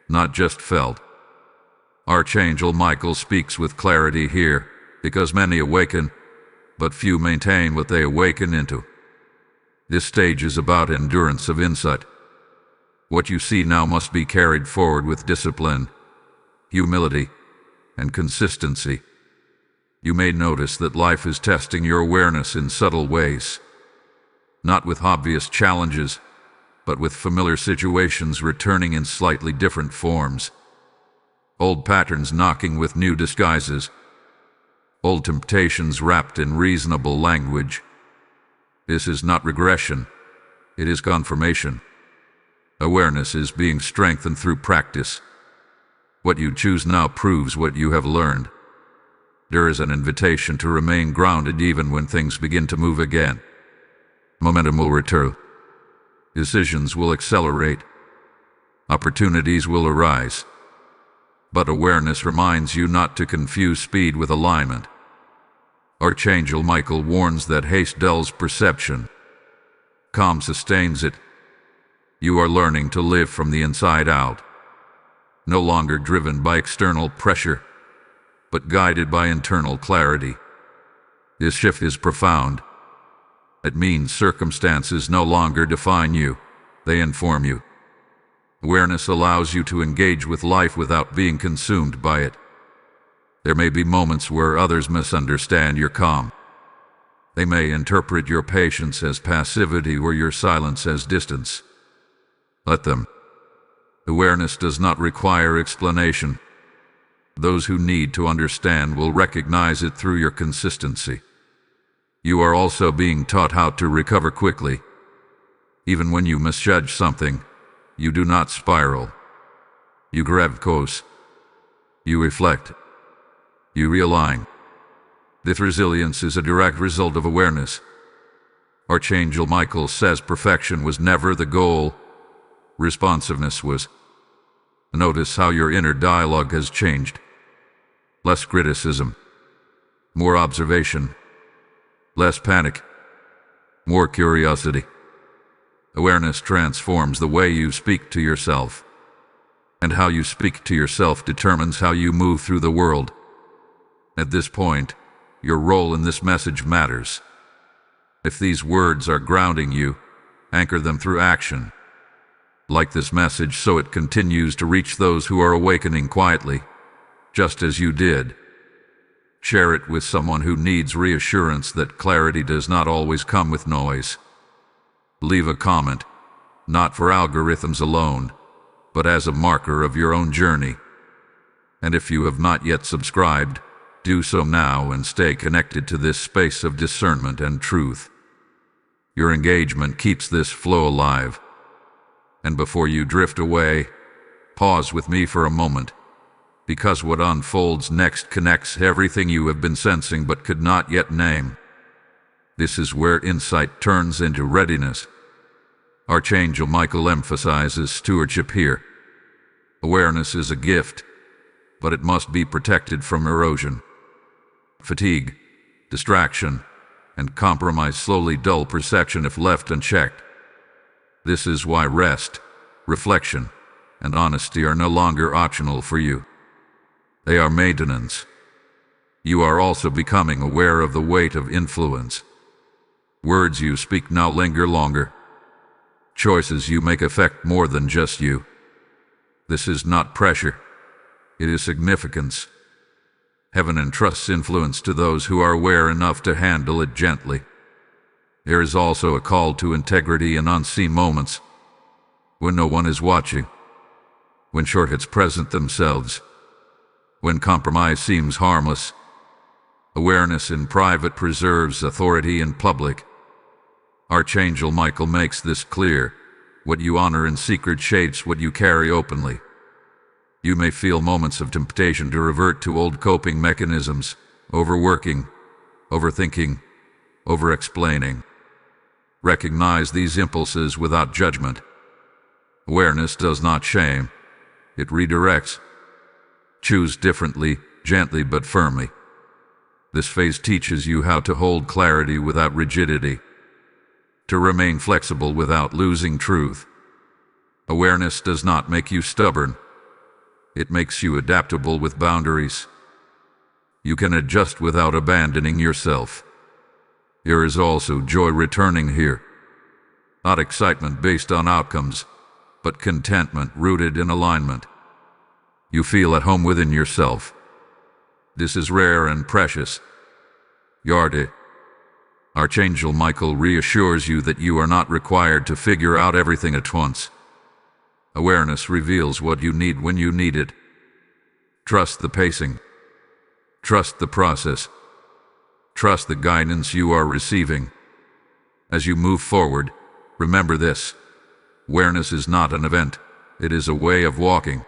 not just felt. Archangel Michael speaks with clarity here, because many awaken, but few maintain what they awaken into. This stage is about endurance of insight. What you see now must be carried forward with discipline, humility, and consistency. You may notice that life is testing your awareness in subtle ways, not with obvious challenges, but with familiar situations returning in slightly different forms. Old patterns knocking with new disguises. Old temptations wrapped in reasonable language. This is not regression. It is confirmation. Awareness is being strengthened through practice. What you choose now proves what you have learned. There is an invitation to remain grounded even when things begin to move again. Momentum will return. Decisions will accelerate. Opportunities will arise. But awareness reminds you not to confuse speed with alignment. Archangel Michael warns that haste dulls perception. Calm sustains it. You are learning to live from the inside out, no longer driven by external pressure, but guided by internal clarity. This shift is profound. It means circumstances no longer define you, they inform you. Awareness allows you to engage with life without being consumed by it. There may be moments where others misunderstand your calm. They may interpret your patience as passivity or your silence as distance. Let them. Awareness does not require explanation. Those who need to understand will recognize it through your consistency. You are also being taught how to recover quickly. Even when you misjudge something, you do not spiral. You grab course. You reflect. You realign. This resilience is a direct result of awareness. Archangel Michael says perfection was never the goal. Responsiveness was. Notice how your inner dialogue has changed. Less criticism. More observation. Less panic. More curiosity. Awareness transforms the way you speak to yourself. And how you speak to yourself determines how you move through the world. At this point, your role in this message matters. If these words are grounding you, anchor them through action. Like this message so it continues to reach those who are awakening quietly, just as you did. Share it with someone who needs reassurance that clarity does not always come with noise. Leave a comment, not for algorithms alone, but as a marker of your own journey. And if you have not yet subscribed, do so now and stay connected to this space of discernment and truth. Your engagement keeps this flow alive. And before you drift away, pause with me for a moment, because what unfolds next connects everything you have been sensing but could not yet name. This is where insight turns into readiness. Archangel Michael emphasizes stewardship here. Awareness is a gift, but it must be protected from erosion. Fatigue, distraction, and compromise slowly dull perception if left unchecked. This is why rest, reflection, and honesty are no longer optional for you. They are maintenance. You are also becoming aware of the weight of influence. Words you speak now linger longer. Choices you make affect more than just you. This is not pressure. It is significance. Heaven entrusts influence to those who are aware enough to handle it gently. There is also a call to integrity in unseen moments, when no one is watching, when shortcuts present themselves, when compromise seems harmless. Awareness in private preserves authority in public. Archangel Michael makes this clear. What you honor in secret shapes what you carry openly. You may feel moments of temptation to revert to old coping mechanisms, overworking, overthinking, over-explaining. Recognize these impulses without judgment. Awareness does not shame. It redirects. Choose differently, gently but firmly. This phase teaches you how to hold clarity without rigidity, to remain flexible without losing truth. Awareness does not make you stubborn. It makes you adaptable with boundaries. You can adjust without abandoning yourself. There is also joy returning here. Not excitement based on outcomes, but contentment rooted in alignment. You feel at home within yourself. This is rare and precious. Yarde. Archangel Michael reassures you that you are not required to figure out everything at once. Awareness reveals what you need when you need it. Trust the pacing. Trust the process. Trust the guidance you are receiving. As you move forward, remember this. Awareness is not an event. It is a way of walking.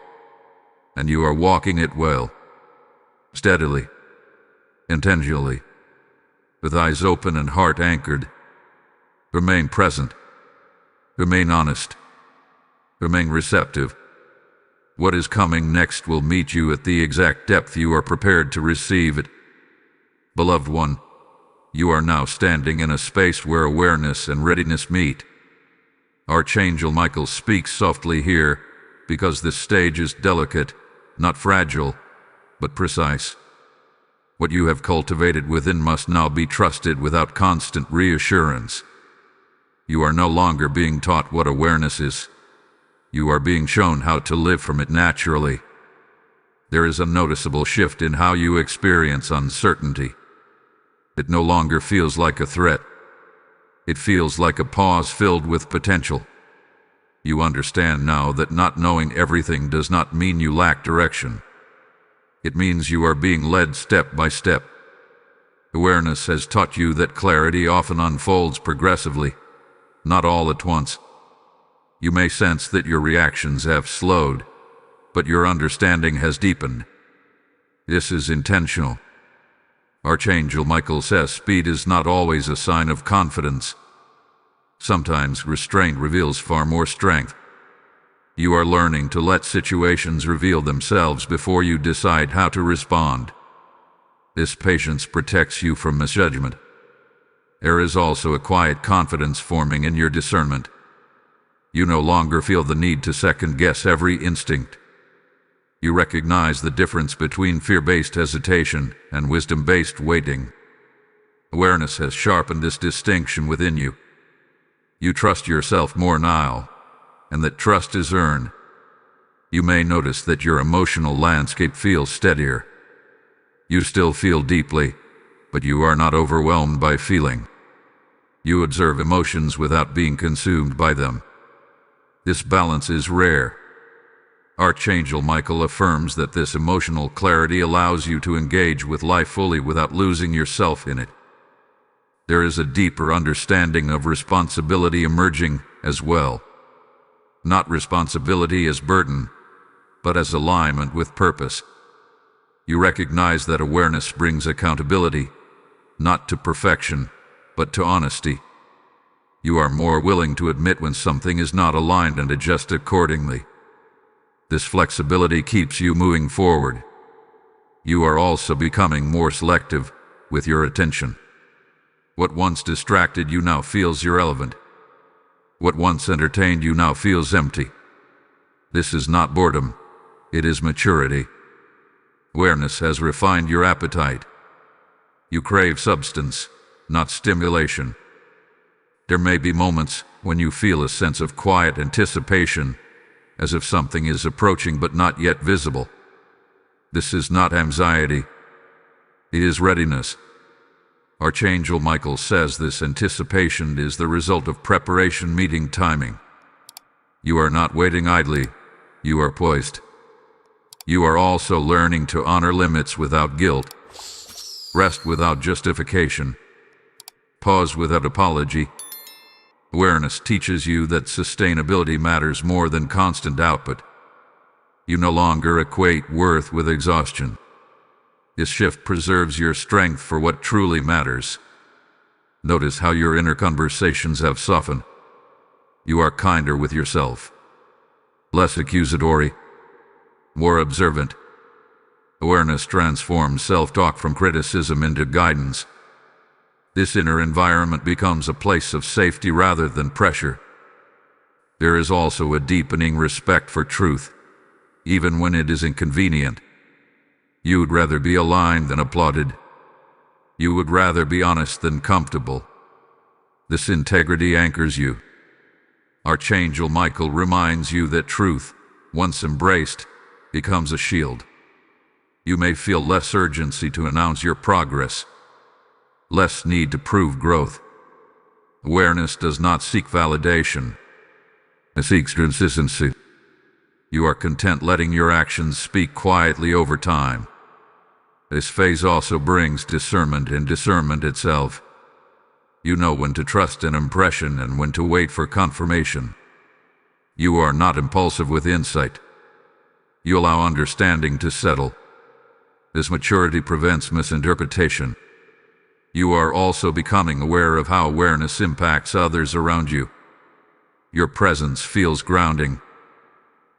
And you are walking it well. Steadily. Intentionally. With eyes open and heart anchored. Remain present. Remain honest. Remain receptive. What is coming next will meet you at the exact depth you are prepared to receive it. Beloved one, you are now standing in a space where awareness and readiness meet. Archangel Michael speaks softly here because this stage is delicate, not fragile, but precise. What you have cultivated within must now be trusted without constant reassurance. You are no longer being taught what awareness is. You are being shown how to live from it naturally. There is a noticeable shift in how you experience uncertainty. It no longer feels like a threat. It feels like a pause filled with potential. You understand now that not knowing everything does not mean you lack direction. It means you are being led step by step. Awareness has taught you that clarity often unfolds progressively, not all at once. You may sense that your reactions have slowed, but your understanding has deepened. This is intentional. Archangel Michael says speed is not always a sign of confidence. Sometimes restraint reveals far more strength. You are learning to let situations reveal themselves before you decide how to respond. This patience protects you from misjudgment. There is also a quiet confidence forming in your discernment. You no longer feel the need to second-guess every instinct. You recognize the difference between fear-based hesitation and wisdom-based waiting. Awareness has sharpened this distinction within you. You trust yourself more now, and that trust is earned. You may notice that your emotional landscape feels steadier. You still feel deeply, but you are not overwhelmed by feeling. You observe emotions without being consumed by them. This balance is rare. Archangel Michael affirms that this emotional clarity allows you to engage with life fully without losing yourself in it. There is a deeper understanding of responsibility emerging as well. Not responsibility as burden, but as alignment with purpose. You recognize that awareness brings accountability, not to perfection, but to honesty. You are more willing to admit when something is not aligned and adjust accordingly. This flexibility keeps you moving forward. You are also becoming more selective with your attention. What once distracted you now feels irrelevant. What once entertained you now feels empty. This is not boredom, it is maturity. Awareness has refined your appetite. You crave substance, not stimulation. There may be moments when you feel a sense of quiet anticipation, as if something is approaching but not yet visible. This is not anxiety, it is readiness. Archangel Michael says this anticipation is the result of preparation meeting timing. You are not waiting idly, you are poised. You are also learning to honor limits without guilt, rest without justification, pause without apology. Awareness teaches you that sustainability matters more than constant output. You no longer equate worth with exhaustion. This shift preserves your strength for what truly matters. Notice how your inner conversations have softened. You are kinder with yourself, less accusatory, more observant. Awareness transforms self-talk from criticism into guidance. This inner environment becomes a place of safety rather than pressure. There is also a deepening respect for truth, even when it is inconvenient. You would rather be aligned than applauded. You would rather be honest than comfortable. This integrity anchors you. Archangel Michael reminds you that truth, once embraced, becomes a shield. You may feel less urgency to announce your progress, less need to prove growth. Awareness does not seek validation, it seeks consistency. You are content letting your actions speak quietly over time. This phase also brings discernment and discernment itself. You know when to trust an impression and when to wait for confirmation. You are not impulsive with insight. You allow understanding to settle. This maturity prevents misinterpretation. You are also becoming aware of how awareness impacts others around you. Your presence feels grounding.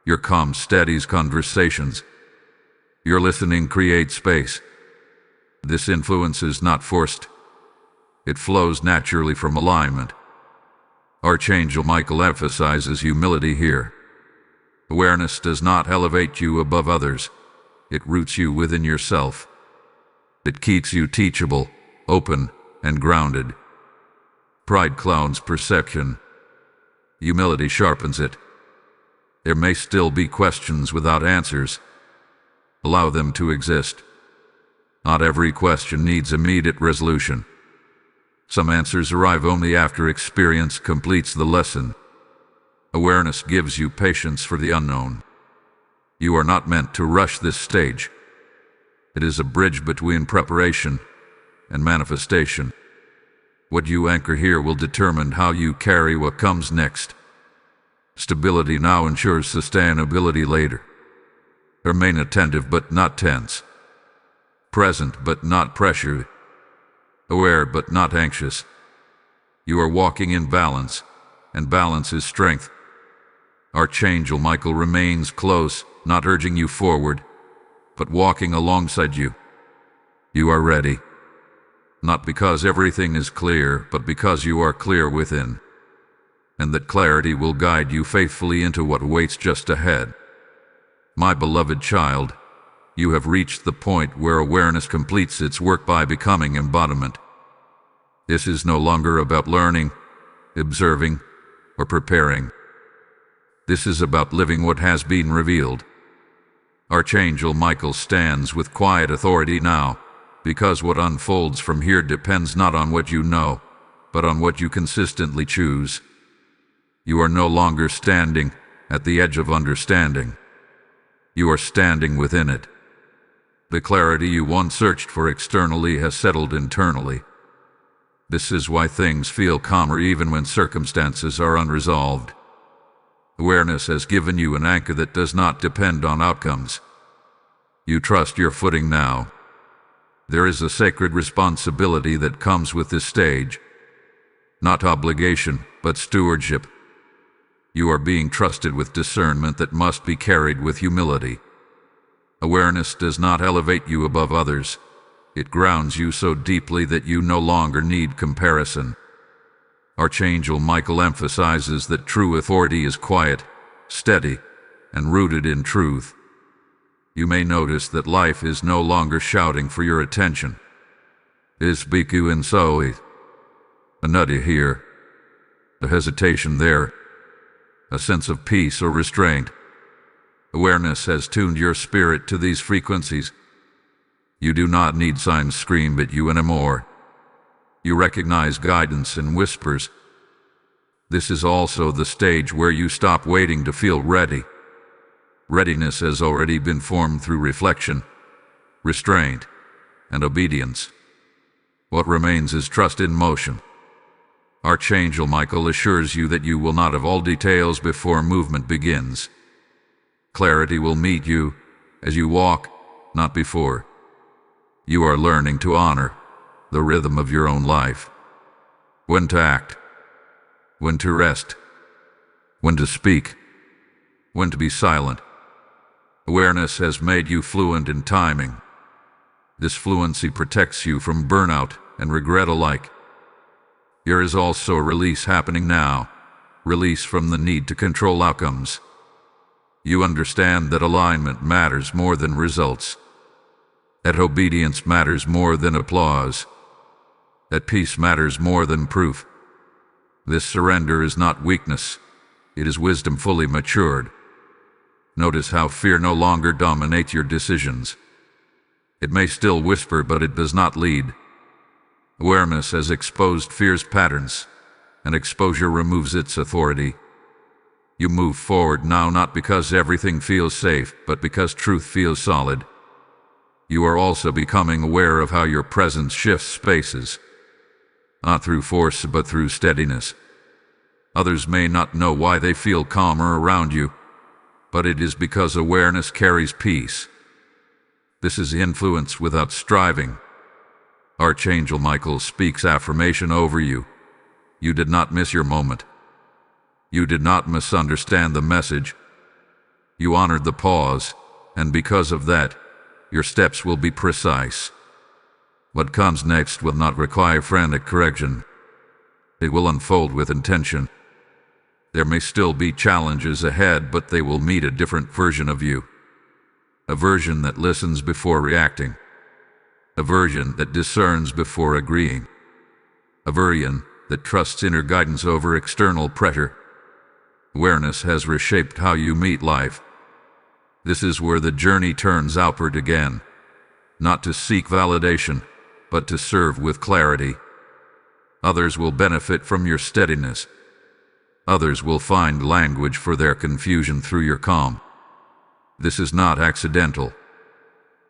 Your calm steadies conversations. Your listening creates space. This influence is not forced. It flows naturally from alignment. Archangel Michael emphasizes humility here. Awareness does not elevate you above others. It roots you within yourself. It keeps you teachable, open, and grounded. Pride clouds perception. Humility sharpens it. There may still be questions without answers. Allow them to exist. Not every question needs immediate resolution. Some answers arrive only after experience completes the lesson. Awareness gives you patience for the unknown. You are not meant to rush this stage. It is a bridge between preparation and manifestation. What you anchor here will determine how you carry what comes next. Stability now ensures sustainability later. Remain attentive but not tense. Present but not pressured. Aware but not anxious. You are walking in balance, and balance is strength. Archangel Michael remains close, not urging you forward, but walking alongside you. You are ready. Not because everything is clear, but because you are clear within. And that clarity will guide you faithfully into what waits just ahead. My beloved child, you have reached the point where awareness completes its work by becoming embodiment. This is no longer about learning, observing, or preparing. This is about living what has been revealed. Archangel Michael stands with quiet authority now, because what unfolds from here depends not on what you know, but on what you consistently choose. You are no longer standing at the edge of understanding. You are standing within it. The clarity you once searched for externally has settled internally. This is why things feel calmer even when circumstances are unresolved. Awareness has given you an anchor that does not depend on outcomes. You trust your footing now. There is a sacred responsibility that comes with this stage. Not obligation, but stewardship. You are being trusted with discernment that must be carried with humility. Awareness does not elevate you above others. It grounds you so deeply that you no longer need comparison. Archangel Michael emphasizes that true authority is quiet, steady, and rooted in truth. You may notice that life is no longer shouting for your attention. Is biku in soe? A nutty here, a hesitation there, a sense of peace or restraint. Awareness has tuned your spirit to these frequencies. You do not need signs scream at you anymore. You recognize guidance in whispers. This is also the stage where you stop waiting to feel ready. Readiness has already been formed through reflection, restraint, and obedience. What remains is trust in motion. Archangel Michael assures you that you will not have all details before movement begins. Clarity will meet you as you walk, not before. You are learning to honor the rhythm of your own life. When to act, when to rest, when to speak, when to be silent. Awareness has made you fluent in timing. This fluency protects you from burnout and regret alike. There is also a release happening now, release from the need to control outcomes. You understand that alignment matters more than results, that obedience matters more than applause, that peace matters more than proof. This surrender is not weakness, it is wisdom fully matured. Notice how fear no longer dominates your decisions. It may still whisper, but it does not lead. Awareness has exposed fear's patterns, and exposure removes its authority. You move forward now not because everything feels safe, but because truth feels solid. You are also becoming aware of how your presence shifts spaces, not through force but through steadiness. Others may not know why they feel calmer around you, but it is because awareness carries peace. This is influence without striving. Archangel Michael speaks affirmation over you. You did not miss your moment. You did not misunderstand the message. You honored the pause, and because of that, your steps will be precise. What comes next will not require frantic correction. It will unfold with intention. There may still be challenges ahead, but they will meet a different version of you. A version that listens before reacting. A version that discerns before agreeing. A version that trusts inner guidance over external pressure. Awareness has reshaped how you meet life. This is where the journey turns outward again, not to seek validation, but to serve with clarity. Others will benefit from your steadiness. Others will find language for their confusion through your calm. This is not accidental.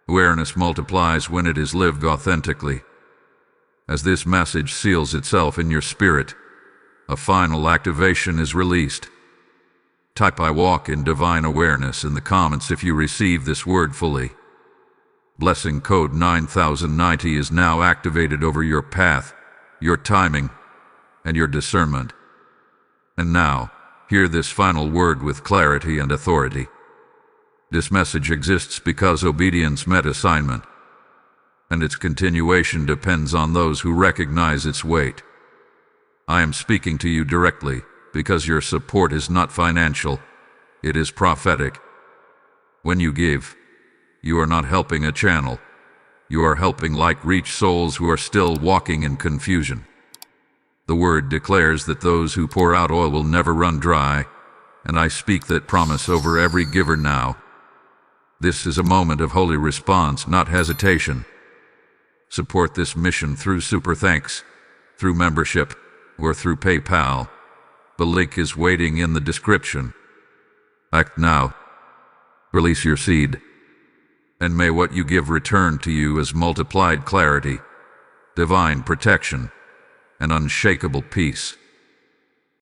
Awareness multiplies when it is lived authentically. As this message seals itself in your spirit, a final activation is released. Type "I walk in divine awareness" in the comments if you receive this word fully. Blessing code 9090 is now activated over your path, your timing, and your discernment. And now, hear this final word with clarity and authority. This message exists because obedience met assignment, and its continuation depends on those who recognize its weight. I am speaking to you directly because your support is not financial, it is prophetic. When you give, you are not helping a channel. You are helping light reach souls who are still walking in confusion. The word declares that those who pour out oil will never run dry, and I speak that promise over every giver now. This is a moment of holy response, not hesitation. Support this mission through Super Thanks, through membership, or through PayPal. The link is waiting in the description. Act now. Release your seed. And may what you give return to you as multiplied clarity, divine protection, and unshakable peace.